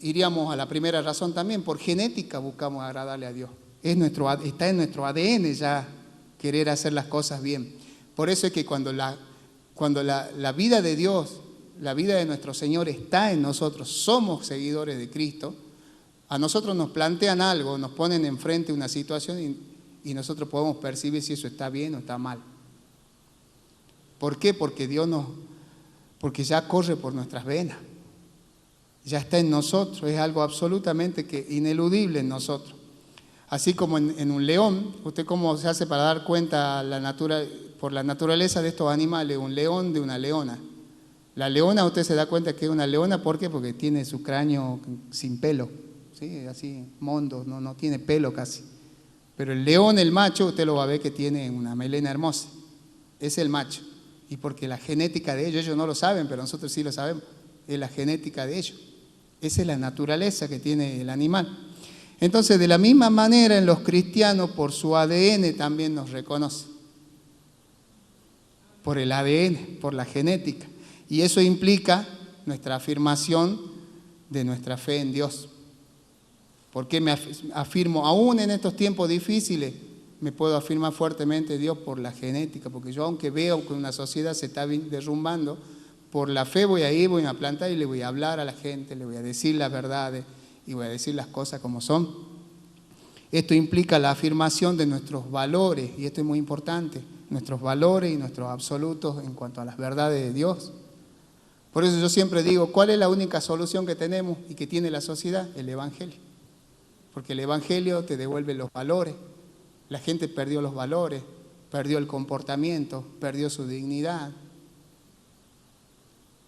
iríamos a la primera razón también, por genética buscamos agradarle a Dios. Está en nuestro ADN ya querer hacer las cosas bien. Por eso es que cuando la vida de Dios, la vida de nuestro Señor está en nosotros, somos seguidores de Cristo, a nosotros nos plantean algo, nos ponen enfrente una situación y nosotros podemos percibir si eso está bien o está mal. ¿Por qué? Porque porque ya corre por nuestras venas, ya está en nosotros, es algo absolutamente ineludible en nosotros. Así como en un león, ¿usted cómo se hace para dar cuenta por la naturaleza de estos animales, un león de una leona? La leona, usted se da cuenta que es una leona, ¿por qué? Porque tiene su cráneo sin pelo, ¿sí? Así, mondo, no tiene pelo casi. Pero el león, el macho, usted lo va a ver que tiene una melena hermosa, es el macho. Y porque la genética de ellos no lo saben, pero nosotros sí lo sabemos, es la genética de ellos. Esa es la naturaleza que tiene el animal. Entonces, de la misma manera, en los cristianos, por su ADN también nos reconoce. Por el ADN, por la genética. Y eso implica nuestra afirmación de nuestra fe en Dios. ¿Por qué me afirmo? Aún en estos tiempos difíciles, me puedo afirmar fuertemente en Dios por la genética. Porque yo, aunque veo que una sociedad se está derrumbando, por la fe voy a plantar y le voy a hablar a la gente, le voy a decir las verdades y voy a decir las cosas como son. Esto implica la afirmación de nuestros valores, y esto es muy importante, nuestros valores y nuestros absolutos en cuanto a las verdades de Dios. Por eso yo siempre digo, ¿cuál es la única solución que tenemos y que tiene la sociedad? El Evangelio. Porque el Evangelio te devuelve los valores. La gente perdió los valores, perdió el comportamiento, perdió su dignidad.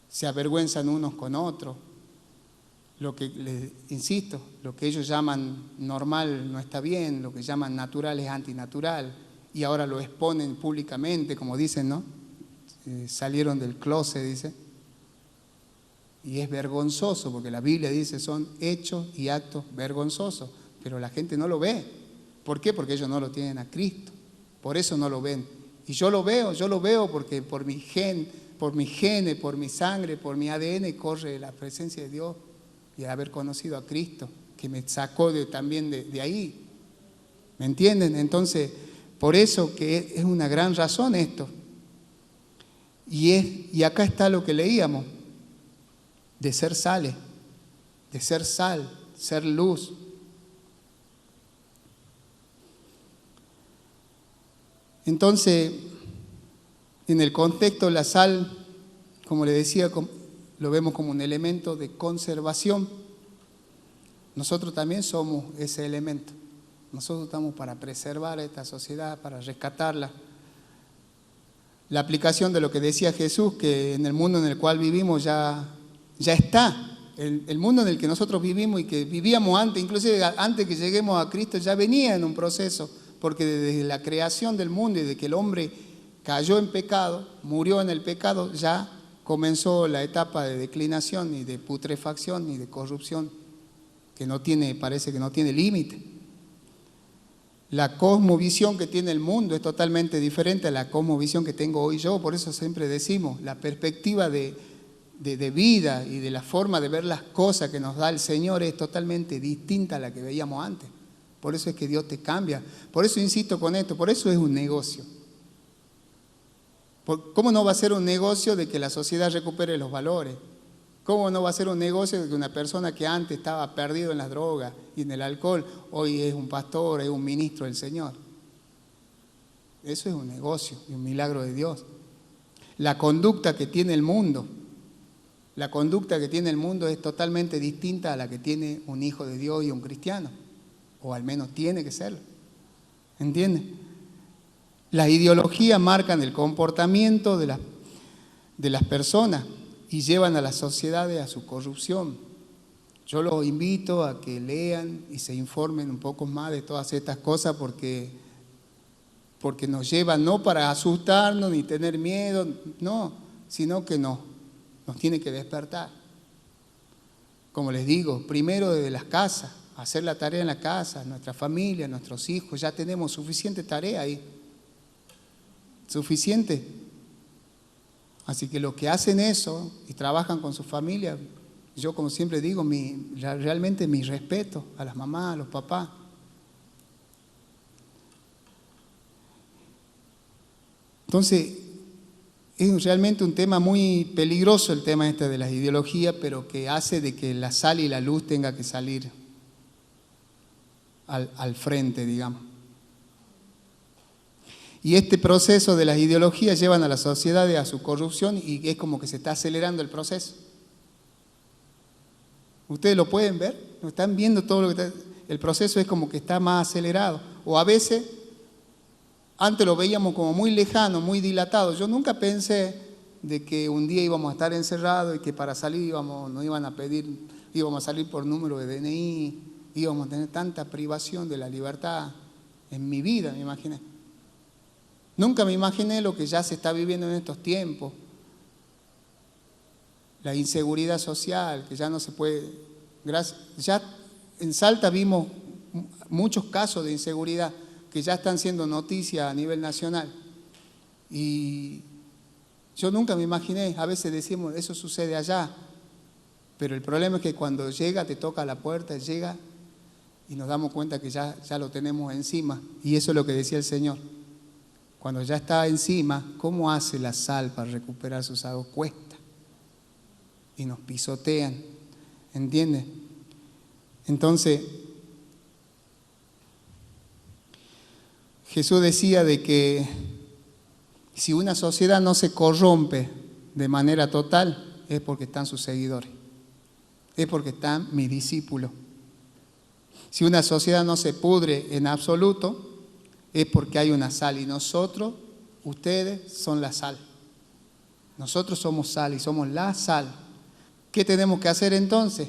Se avergüenzan unos con otros. Lo que, les insisto, lo que ellos llaman normal no está bien, lo que llaman natural es antinatural, y ahora lo exponen públicamente, como dicen, ¿no? Salieron del closet, dice. Y es vergonzoso, porque la Biblia dice son hechos y actos vergonzosos, pero la gente no lo ve. ¿Por qué? Porque ellos no lo tienen a Cristo, por eso no lo ven. Y yo lo veo porque por mi genes, por mi sangre, por mi ADN corre la presencia de Dios. Y haber conocido a Cristo, que me sacó también de ahí. ¿Me entienden? Entonces, por eso que es una gran razón esto. Y acá está lo que leíamos, de ser sales, de ser sal, ser luz. Entonces, en el contexto, la sal, como le decía, lo vemos como un elemento de conservación. Nosotros también somos ese elemento. Nosotros estamos para preservar esta sociedad, para rescatarla. La aplicación de lo que decía Jesús, que en el mundo en el cual vivimos ya está. El mundo en el que nosotros vivimos y que vivíamos antes, inclusive antes que lleguemos a Cristo, ya venía en un proceso, porque desde la creación del mundo y de que el hombre cayó en pecado, murió en el pecado, ya comenzó la etapa de declinación y de putrefacción y de corrupción. que no tiene, parece que no tiene límite. La cosmovisión que tiene el mundo es totalmente diferente a la cosmovisión que tengo hoy yo. Por eso siempre decimos, la perspectiva de vida y de la forma de ver las cosas que nos da el Señor es totalmente distinta a la que veíamos antes. Por eso es que Dios te cambia. Por eso insisto con esto, por eso es un negocio. ¿Cómo no va a ser un negocio de que la sociedad recupere los valores? ¿Cómo no va a ser un negocio de que una persona que antes estaba perdido en las drogas y en el alcohol, hoy es un pastor, es un ministro del Señor? Eso es un negocio y un milagro de Dios. La conducta que tiene el mundo, es totalmente distinta a la que tiene un hijo de Dios y un cristiano, o al menos tiene que serlo. ¿Entiendes? Las ideologías marcan el comportamiento de las personas y llevan a las sociedades a su corrupción. Yo los invito a que lean y se informen un poco más de todas estas cosas porque nos llevan no para asustarnos ni tener miedo, no, sino que nos tiene que despertar. Como les digo, primero desde las casas, hacer la tarea en la casa, nuestra familia, nuestros hijos, ya tenemos suficiente tarea ahí. Suficiente. Así que los que hacen eso y trabajan con su familia, yo como siempre digo, realmente mi respeto a las mamás, a los papás. Entonces, es realmente un tema muy peligroso el tema este de las ideologías, pero que hace de que la sal y la luz tenga que salir al frente, digamos. Y este proceso de las ideologías llevan a la sociedad a su corrupción y es como que se está acelerando el proceso. Ustedes lo pueden ver, ¿no? Están viendo todo lo que está, el proceso es como que está más acelerado. O a veces, antes lo veíamos como muy lejano, muy dilatado. Yo nunca pensé de que un día íbamos a estar encerrados y que para salir nos iban a pedir, íbamos a salir por número de DNI, íbamos a tener tanta privación de la libertad en mi vida, me imaginé. Nunca me imaginé lo que ya se está viviendo en estos tiempos. La inseguridad social, que ya no se puede... Ya en Salta vimos muchos casos de inseguridad que ya están siendo noticia a nivel nacional. Y yo nunca me imaginé, a veces decimos, eso sucede allá. Pero el problema es que cuando llega, te toca la puerta, llega y nos damos cuenta que ya lo tenemos encima. Y eso es lo que decía el Señor. Cuando ya está encima, ¿cómo hace la sal para recuperar sus aguas? Cuesta. Y nos pisotean. ¿Entiendes? Entonces, Jesús decía de que si una sociedad no se corrompe de manera total, es porque están sus seguidores. Es porque están mis discípulos. Si una sociedad no se pudre en absoluto, es porque hay una sal y nosotros, ustedes son la sal. Nosotros somos sal y somos la sal. ¿Qué tenemos que hacer entonces?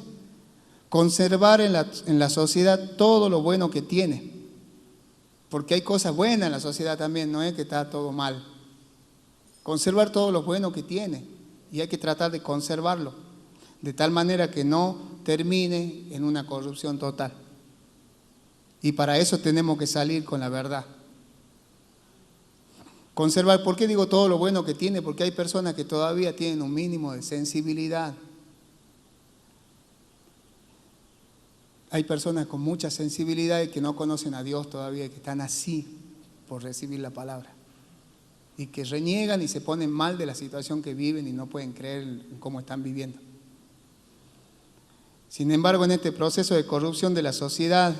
Conservar en la sociedad todo lo bueno que tiene. Porque hay cosas buenas en la sociedad también, no es que está todo mal. Conservar todo lo bueno que tiene y hay que tratar de conservarlo de tal manera que no termine en una corrupción total. Y para eso tenemos que salir con la verdad. Conservar, ¿por qué digo todo lo bueno que tiene? Porque hay personas que todavía tienen un mínimo de sensibilidad. Hay personas con mucha sensibilidad y que no conocen a Dios todavía, y que están así por recibir la palabra. Y que reniegan y se ponen mal de la situación que viven y no pueden creer en cómo están viviendo. Sin embargo, en este proceso de corrupción de la sociedad,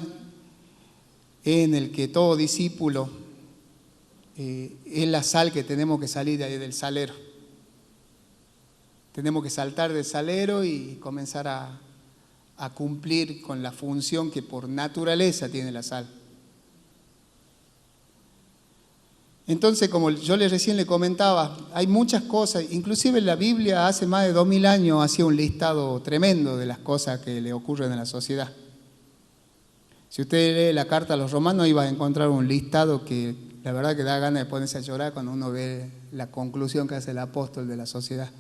en el que todo discípulo es la sal que tenemos que salir de ahí del salero. Tenemos que saltar del salero y comenzar a cumplir con la función que por naturaleza tiene la sal. Entonces, como yo recién le comentaba, hay muchas cosas, inclusive la Biblia hace más de 2000 años hacía un listado tremendo de las cosas que le ocurren en la sociedad. Si usted lee la carta a los romanos, iba a encontrar un listado que la verdad que da ganas de ponerse a llorar cuando uno ve la conclusión que hace el apóstol de la sociedad.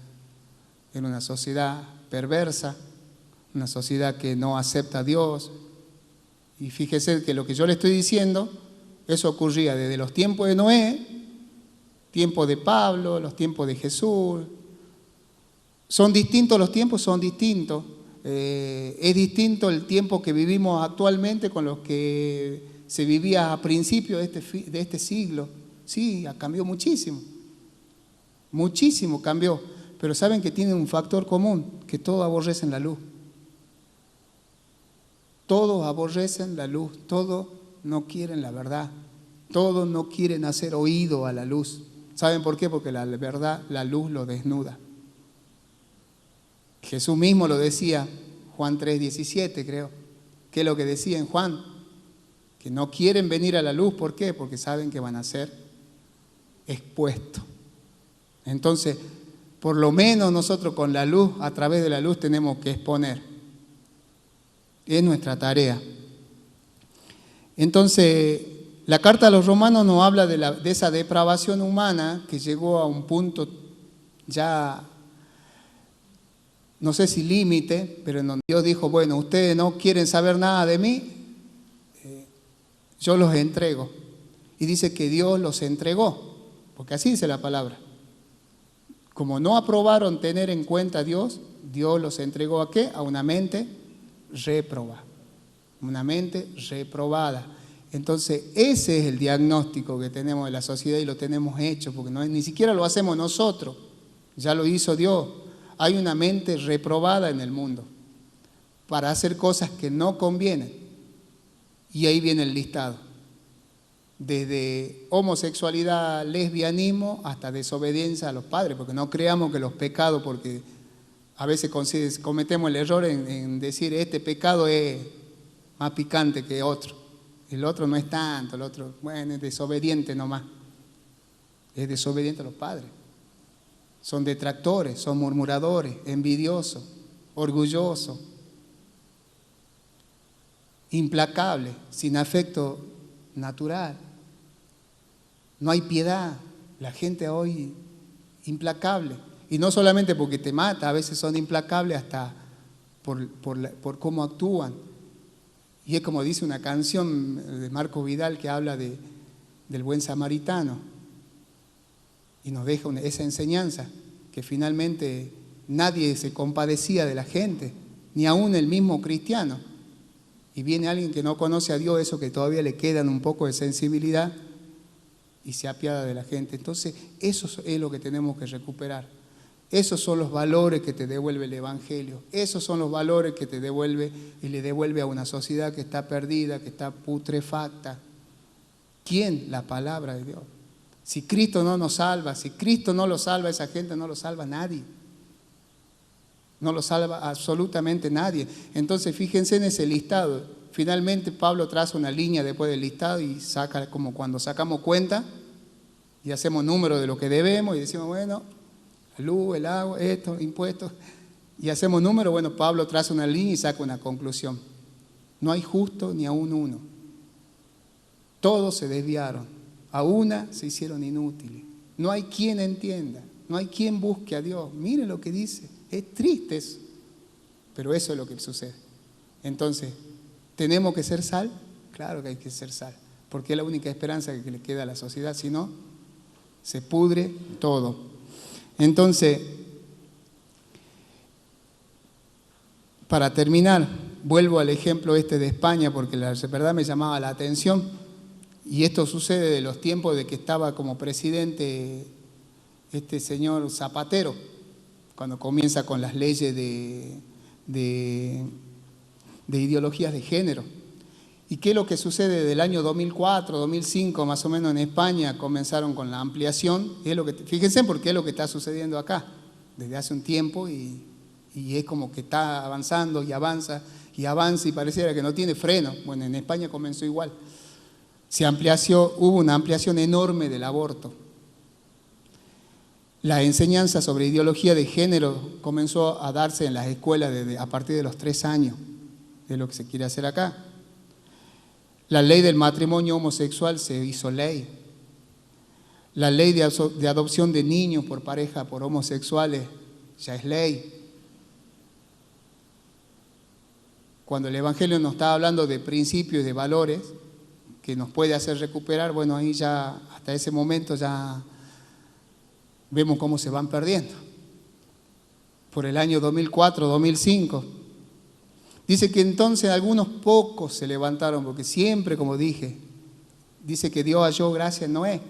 En una sociedad perversa, una sociedad que no acepta a Dios. Y fíjese que lo que yo le estoy diciendo, eso ocurría desde los tiempos de Noé, tiempos de Pablo, los tiempos de Jesús. ¿Son distintos los tiempos? Son distintos. Es distinto el tiempo que vivimos actualmente con los que se vivía a principios de este siglo. Sí, cambió muchísimo. Muchísimo cambió. Pero saben que tienen un factor común, que todos aborrecen la luz. Todos aborrecen la luz, todos no quieren la verdad, todos no quieren hacer oído a la luz. ¿Saben por qué? Porque la verdad, la luz lo desnuda. Jesús mismo lo decía, Juan 3:17 creo. ¿Qué es lo que decía en Juan? Que no quieren venir a la luz, ¿por qué? Porque saben que van a ser expuestos. Entonces, por lo menos nosotros con la luz, a través de la luz tenemos que exponer. Es nuestra tarea. Entonces, la carta a los romanos nos habla de esa depravación humana que llegó a un punto ya, no sé si límite, pero en donde Dios dijo, bueno, ustedes no quieren saber nada de mí, yo los entrego. Y dice que Dios los entregó, porque así dice la palabra. Como no aprobaron tener en cuenta a Dios, Dios los entregó ¿a qué? A una mente reprobada. Una mente reprobada. Entonces, ese es el diagnóstico que tenemos de la sociedad y lo tenemos hecho, porque ni siquiera lo hacemos nosotros, ya lo hizo Dios. Hay una mente reprobada en el mundo para hacer cosas que no convienen. Y ahí viene el listado. Desde homosexualidad, lesbianismo, hasta desobediencia a los padres, porque no creamos que los pecados, porque a veces cometemos el error en decir este pecado es más picante que otro. El otro no es tanto, el otro, bueno, es desobediente nomás. Es desobediente a los padres. Son detractores, son murmuradores, envidiosos, orgullosos, implacables, sin afecto natural. No hay piedad. La gente hoy implacable. Y no solamente porque te mata, a veces son implacables hasta por cómo actúan. Y es como dice una canción de Marco Vidal que habla del buen samaritano. Y nos deja esa enseñanza, que finalmente nadie se compadecía de la gente, ni aún el mismo cristiano. Y viene alguien que no conoce a Dios, eso que todavía le quedan un poco de sensibilidad, y se apiada de la gente. Entonces, eso es lo que tenemos que recuperar. Esos son los valores que te devuelve el Evangelio. Esos son los valores que te devuelve y le devuelve a una sociedad que está perdida, que está putrefacta. ¿Quién? La palabra de Dios. Si Cristo no nos salva, si Cristo no lo salva, esa gente no lo salva nadie. No lo salva absolutamente nadie. Entonces, fíjense en ese listado. Finalmente, Pablo traza una línea después del listado y saca, como cuando sacamos cuenta y hacemos número de lo que debemos y decimos, bueno, la luz, el agua, esto, impuestos, y hacemos número. Bueno, Pablo traza una línea y saca una conclusión. No hay justo ni aún uno. Todos se desviaron. A una se hicieron inútiles. No hay quien entienda. No hay quien busque a Dios. Miren lo que dice. Es triste eso. Pero eso es lo que sucede. Entonces, ¿tenemos que ser sal? Claro que hay que ser sal. Porque es la única esperanza que le queda a la sociedad. Si no, se pudre todo. Entonces, para terminar, vuelvo al ejemplo de España, porque la verdad me llamaba la atención. Y esto sucede de los tiempos de que estaba como presidente este señor Zapatero, cuando comienza con las leyes de ideologías de género. ¿Y qué es lo que sucede del año 2004, 2005, más o menos en España? Comenzaron con la ampliación. Fíjense porque es lo que está sucediendo acá, desde hace un tiempo, y es como que está avanzando y avanza, y pareciera que no tiene freno. Bueno, en España comenzó igual. Hubo una ampliación enorme del aborto. La enseñanza sobre ideología de género comenzó a darse en las escuelas a partir de los 3 años, de lo que se quiere hacer acá. La ley del matrimonio homosexual se hizo ley. La ley de adopción de niños por pareja, por homosexuales, ya es ley. cuando el Evangelio nos está hablando de principios y de valores que nos puede hacer recuperar, bueno, ahí ya, hasta ese momento ya vemos cómo se van perdiendo. Por el año 2004, 2005. Dice que entonces algunos pocos se levantaron, porque siempre, como dije, dice que Dios halló gracia en Noé.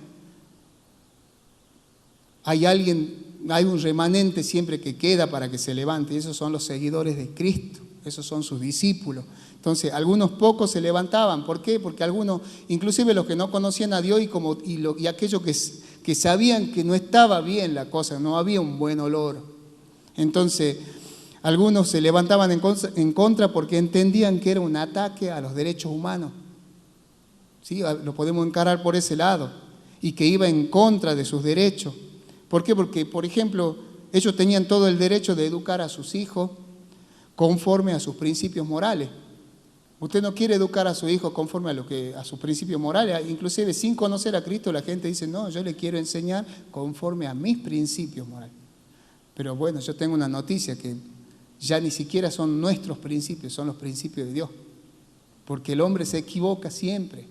Hay un remanente siempre que queda para que se levante, y esos son los seguidores de Cristo, esos son sus discípulos. Entonces, algunos pocos se levantaban. ¿Por qué? Porque algunos, inclusive los que no conocían a Dios y aquellos que sabían que no estaba bien la cosa, no había un buen olor. Entonces, algunos se levantaban en contra porque entendían que era un ataque a los derechos humanos. ¿Sí? Lo podemos encarar por ese lado. Y que iba en contra de sus derechos. ¿Por qué? Porque, por ejemplo, ellos tenían todo el derecho de educar a sus hijos conforme a sus principios morales. Usted no quiere educar a su hijo conforme a sus principios morales. Inclusive sin conocer a Cristo la gente dice, no, yo le quiero enseñar conforme a mis principios morales. Pero bueno, yo tengo una noticia que ya ni siquiera son nuestros principios, son los principios de Dios. Porque el hombre se equivoca siempre.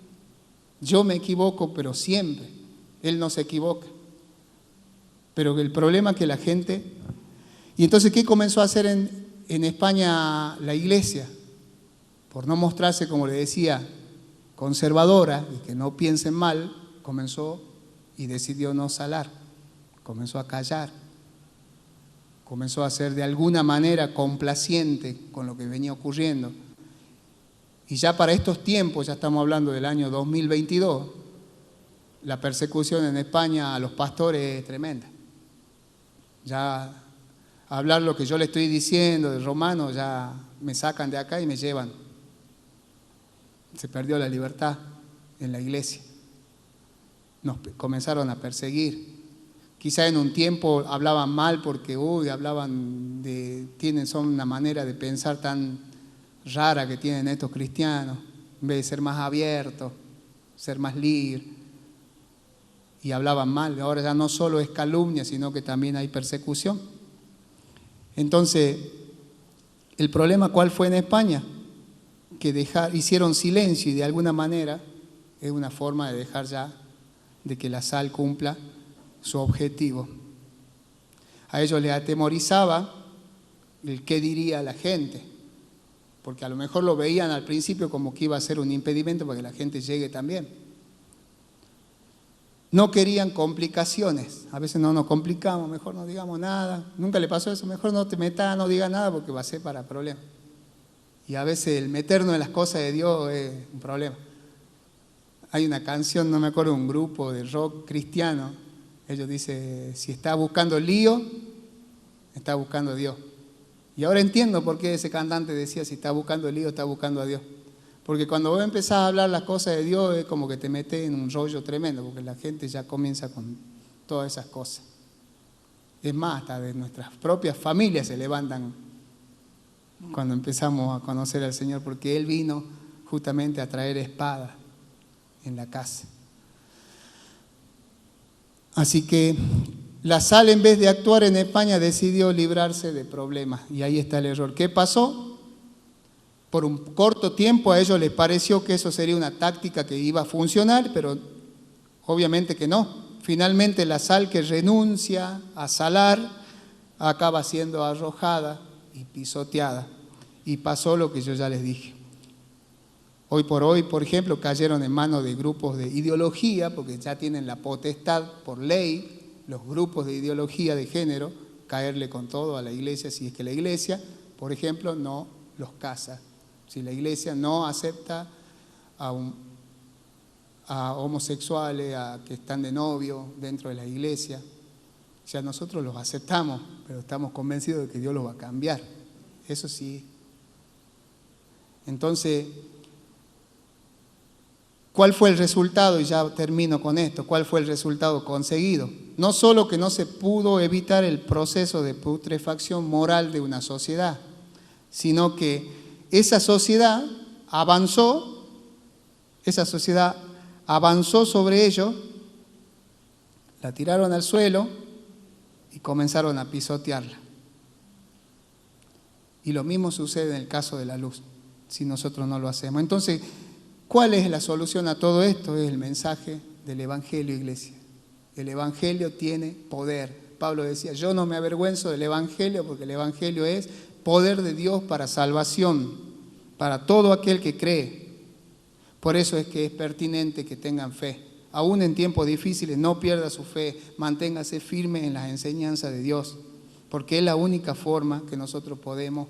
Yo me equivoco, pero siempre. Él no se equivoca. Pero el problema es que la gente... Y entonces, ¿qué comenzó a hacer en España la iglesia? Por no mostrarse, como le decía, conservadora y que no piensen mal, comenzó y decidió no salar, comenzó a callar, comenzó a ser de alguna manera complaciente con lo que venía ocurriendo. Y ya para estos tiempos, ya estamos hablando del año 2022, la persecución en España a los pastores es tremenda. Ya hablar lo que yo le estoy diciendo de Romanos, ya me sacan de acá y me llevan. Se perdió la libertad en la iglesia. Nos comenzaron a perseguir. Quizá en un tiempo hablaban mal porque son una manera de pensar tan rara que tienen estos cristianos, en vez de ser más abiertos, ser más libres, y hablaban mal. Ahora ya no solo es calumnia, sino que también hay persecución. Entonces, ¿el problema cuál fue en España? Que hicieron silencio, y de alguna manera es una forma de dejar ya de que la sal cumpla su objetivo. A ellos les atemorizaba el qué diría la gente, porque a lo mejor lo veían al principio como que iba a ser un impedimento para que la gente llegue también. No querían complicaciones. A veces no nos complicamos, mejor no digamos nada. ¿Nunca le pasó eso? Mejor no te metas, no digas nada porque va a ser para problemas. Y a veces el meternos en las cosas de Dios es un problema. Hay una canción, no me acuerdo, un grupo de rock cristiano. Ellos dicen, si está buscando lío, está buscando a Dios. Y ahora entiendo por qué ese cantante decía, si está buscando lío, está buscando a Dios. Porque cuando vos empezás a hablar las cosas de Dios, es como que te metes en un rollo tremendo, porque la gente ya comienza con todas esas cosas. Es más, hasta de nuestras propias familias se levantan cuando empezamos a conocer al Señor, porque Él vino justamente a traer espada en la casa. Así que la sal, en vez de actuar en España, decidió librarse de problemas, y ahí está el error. ¿Qué pasó? Por un corto tiempo a ellos les pareció que eso sería una táctica que iba a funcionar, pero obviamente que no. Finalmente la sal que renuncia a salar acaba siendo arrojada y pisoteada. Y pasó lo que yo ya les dije. Hoy por hoy, por ejemplo, cayeron en manos de grupos de ideología, porque ya tienen la potestad por ley, los grupos de ideología de género, caerle con todo a la iglesia, si es que la iglesia, por ejemplo, no los casa. Si la iglesia no acepta a homosexuales, a que están de novio dentro de la iglesia, ya nosotros los aceptamos, pero estamos convencidos de que Dios los va a cambiar. Eso sí. Entonces, ¿cuál fue el resultado? Y ya termino con esto. ¿Cuál fue el resultado conseguido? No solo que no se pudo evitar el proceso de putrefacción moral de una sociedad, sino que esa sociedad avanzó sobre ellos, la tiraron al suelo y comenzaron a pisotearla. Y lo mismo sucede en el caso de la luz. si nosotros no lo hacemos. Entonces, ¿cuál es la solución a todo esto? Es el mensaje del Evangelio, iglesia. El Evangelio tiene poder. Pablo decía, yo no me avergüenzo del Evangelio porque el Evangelio es poder de Dios para salvación, para todo aquel que cree. Por eso es que es pertinente que tengan fe. Aún en tiempos difíciles, no pierda su fe, manténgase firme en las enseñanzas de Dios, porque es la única forma que nosotros podemos,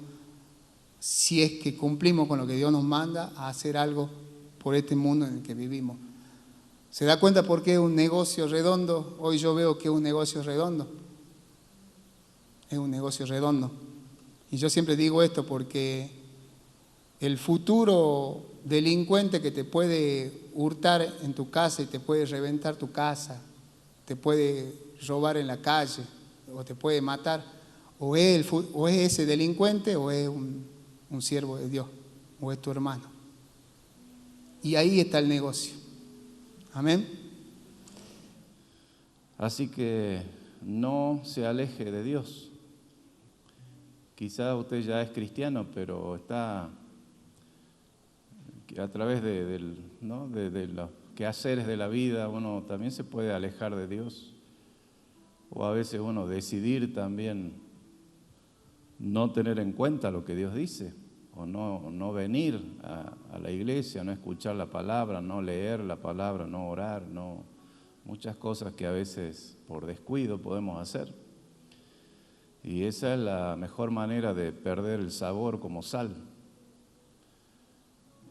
si es que cumplimos con lo que Dios nos manda, a hacer algo por este mundo en el que vivimos. ¿Se da cuenta por qué es un negocio redondo? Hoy yo veo que es un negocio redondo. Es un negocio redondo. Y yo siempre digo esto porque el futuro delincuente que te puede hurtar en tu casa y te puede reventar tu casa, te puede robar en la calle o te puede matar, o es ese delincuente o es un siervo de Dios, o es tu hermano. Y ahí está el negocio. Amén. Así que no se aleje de Dios. Quizá usted ya es cristiano, pero está a través de los quehaceres de la vida, uno también se puede alejar de Dios. O a veces uno decidir también no tener en cuenta lo que Dios dice, o no venir a la iglesia, no escuchar la palabra, no leer la palabra, no orar, muchas cosas que a veces por descuido podemos hacer. Y esa es la mejor manera de perder el sabor como sal.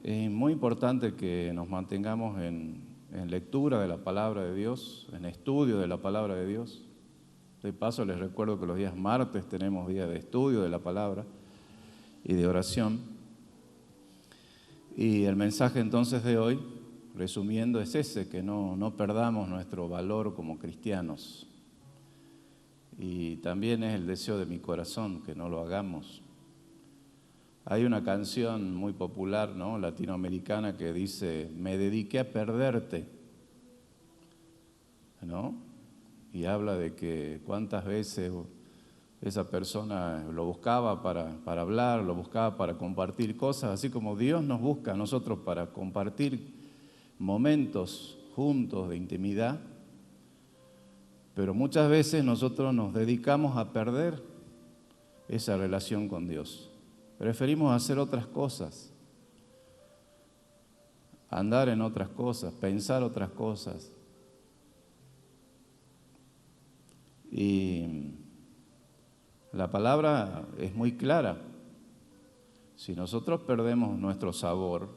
Es muy importante que nos mantengamos en lectura de la palabra de Dios, en estudio de la palabra de Dios. De paso les recuerdo que los días martes tenemos día de estudio de la palabra y de oración. Y el mensaje entonces de hoy, resumiendo, es ese, que no perdamos nuestro valor como cristianos. Y también es el deseo de mi corazón que no lo hagamos. Hay una canción muy popular, ¿no?, latinoamericana, que dice, me dediqué a perderte, ¿no? Y habla de que cuántas veces esa persona lo buscaba para hablar, lo buscaba para compartir cosas, así como Dios nos busca a nosotros para compartir momentos juntos de intimidad, pero muchas veces nosotros nos dedicamos a perder esa relación con Dios. Preferimos hacer otras cosas, andar en otras cosas, pensar otras cosas. Y la palabra es muy clara. Si nosotros perdemos nuestro sabor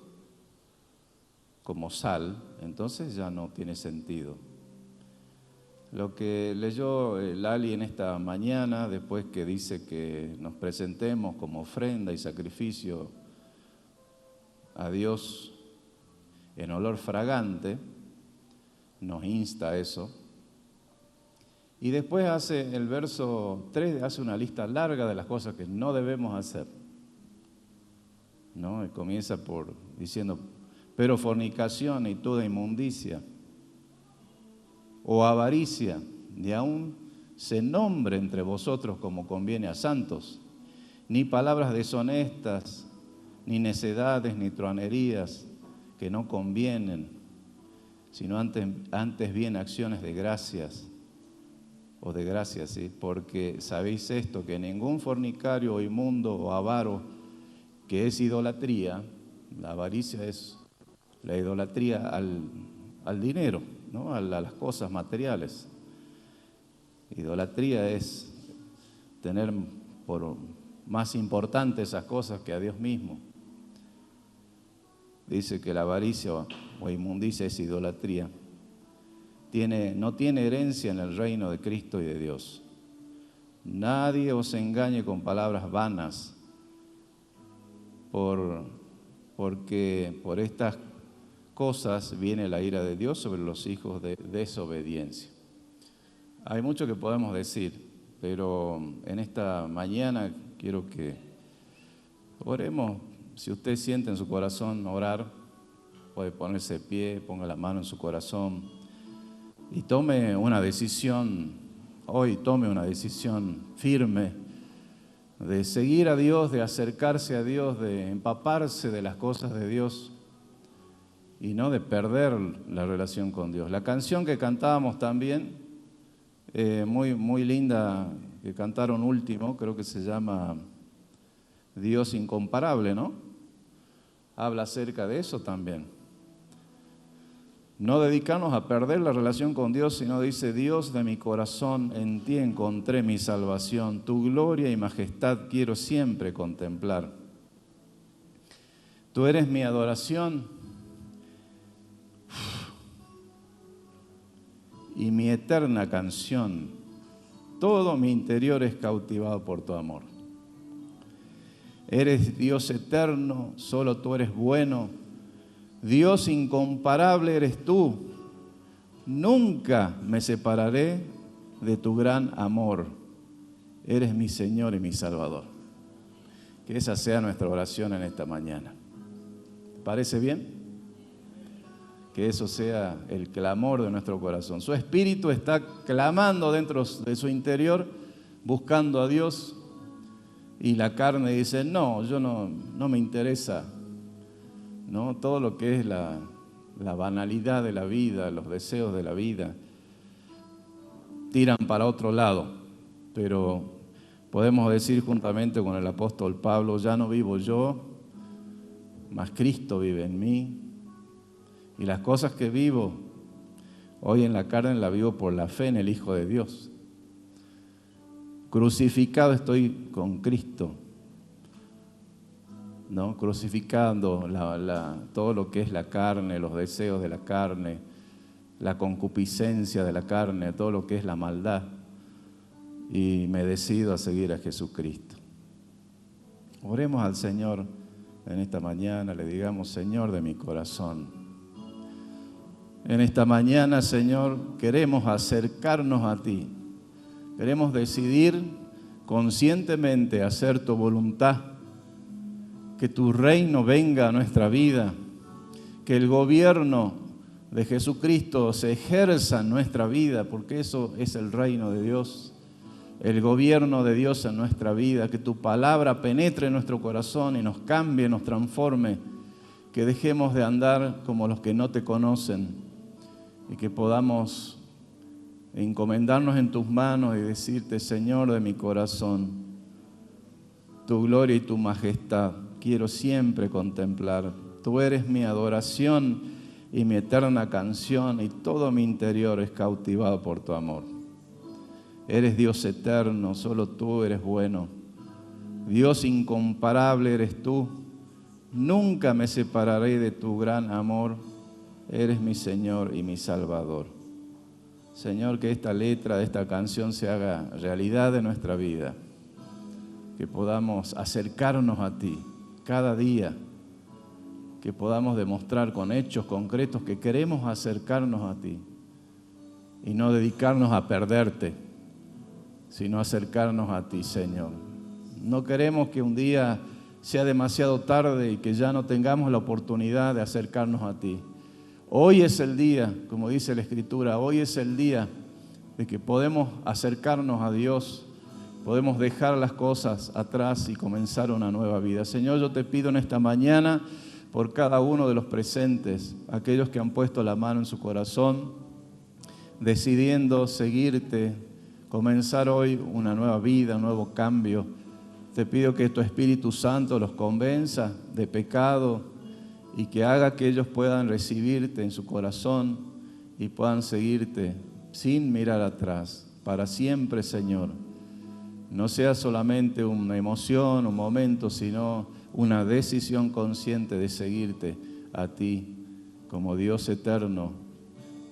como sal, entonces ya no tiene sentido. Lo que leyó Lali en esta mañana, después que dice que nos presentemos como ofrenda y sacrificio a Dios en olor fragante, nos insta a eso. Y después hace el verso 3, hace una lista larga de las cosas que no debemos hacer, ¿no? Y comienza diciendo, pero fornicación y toda inmundicia, o avaricia, ni aun se nombre entre vosotros como conviene a santos, ni palabras deshonestas, ni necedades, ni truanerías que no convienen, sino antes bien acciones de gracias, o de gracias, ¿sí? Porque sabéis esto, que ningún fornicario o inmundo o avaro, que es idolatría, la avaricia es la idolatría al dinero, ¿no? A las cosas materiales. Idolatría es tener por más importante esas cosas que a Dios mismo. Dice que la avaricia o inmundicia es idolatría. No tiene herencia en el reino de Cristo y de Dios. Nadie os engañe con palabras vanas, porque por estas cosas viene la ira de Dios sobre los hijos de desobediencia. Hay mucho que podemos decir, pero en esta mañana quiero que oremos. Si usted siente en su corazón orar, puede ponerse de pie, ponga la mano en su corazón y tome una decisión, hoy tome una decisión firme de seguir a Dios, de acercarse a Dios, de empaparse de las cosas de Dios y no de perder la relación con Dios. La canción que cantábamos también, muy linda, que cantaron último, creo que se llama Dios incomparable, ¿no? Habla acerca de eso también. No dedicarnos a perder la relación con Dios, sino dice: Dios de mi corazón, en ti encontré mi salvación, tu gloria y majestad quiero siempre contemplar. Tú eres mi adoración y mi eterna canción. Todo mi interior es cautivado por tu amor. Eres Dios eterno, solo tú eres bueno. Dios incomparable eres tú. Nunca me separaré de tu gran amor. Eres mi Señor y mi Salvador. Que esa sea nuestra oración en esta mañana. ¿Te parece bien? Que eso sea el clamor de nuestro corazón. Su espíritu está clamando dentro de su interior, buscando a Dios, y la carne dice: no, yo no me interesa, ¿no? Todo lo que es la banalidad de la vida, los deseos de la vida, tiran para otro lado. Pero podemos decir juntamente con el apóstol Pablo: ya no vivo yo, mas Cristo vive en mí. Y las cosas que vivo hoy en la carne las vivo por la fe en el Hijo de Dios. Crucificado estoy con Cristo, ¿no? Crucificando todo lo que es la carne, los deseos de la carne, la concupiscencia de la carne, todo lo que es la maldad. Y me decido a seguir a Jesucristo. Oremos al Señor en esta mañana, le digamos: Señor de mi corazón, en esta mañana, Señor, queremos acercarnos a ti. Queremos decidir conscientemente hacer tu voluntad, que tu reino venga a nuestra vida, que el gobierno de Jesucristo se ejerza en nuestra vida, porque eso es el reino de Dios, el gobierno de Dios en nuestra vida, que tu palabra penetre en nuestro corazón y nos cambie, nos transforme, que dejemos de andar como los que no te conocen y que podamos encomendarnos en tus manos y decirte: Señor de mi corazón, tu gloria y tu majestad quiero siempre contemplar. Tú eres mi adoración y mi eterna canción, y todo mi interior es cautivado por tu amor. Eres Dios eterno, solo tú eres bueno. Dios incomparable eres tú. Nunca me separaré de tu gran amor. Eres mi Señor y mi Salvador. Señor, que esta letra de esta canción se haga realidad de nuestra vida, que podamos acercarnos a ti cada día, que podamos demostrar con hechos concretos que queremos acercarnos a ti y no dedicarnos a perderte, sino acercarnos a ti, Señor. No queremos que un día sea demasiado tarde y que ya no tengamos la oportunidad de acercarnos a ti. Hoy es el día, como dice la Escritura, hoy es el día de que podemos acercarnos a Dios, podemos dejar las cosas atrás y comenzar una nueva vida. Señor, yo te pido en esta mañana por cada uno de los presentes, aquellos que han puesto la mano en su corazón, decidiendo seguirte, comenzar hoy una nueva vida, un nuevo cambio. Te pido que tu Espíritu Santo los convenza de pecado y que haga que ellos puedan recibirte en su corazón y puedan seguirte sin mirar atrás, para siempre, Señor. No sea solamente una emoción, un momento, sino una decisión consciente de seguirte a ti como Dios eterno,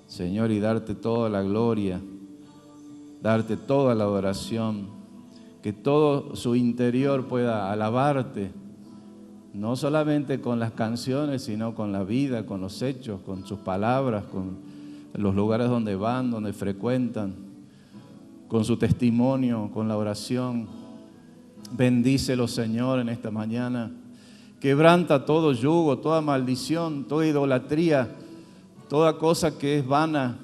Señor, y darte toda la gloria, darte toda la adoración, que todo su interior pueda alabarte, no solamente con las canciones, sino con la vida, con los hechos, con sus palabras, con los lugares donde van, donde frecuentan, con su testimonio, con la oración. Bendícelo, Señor, en esta mañana. Quebranta todo yugo, toda maldición, toda idolatría, toda cosa que es vana,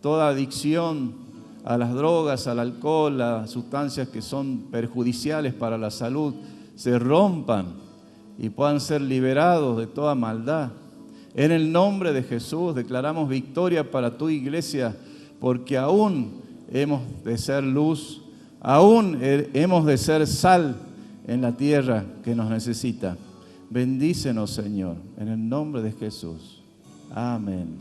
toda adicción, a las drogas, al alcohol, a sustancias que son perjudiciales para la salud, se rompan y puedan ser liberados de toda maldad. En el nombre de Jesús declaramos victoria para tu iglesia, porque aún hemos de ser luz, aún hemos de ser sal en la tierra que nos necesita. Bendícenos, Señor, en el nombre de Jesús. Amén.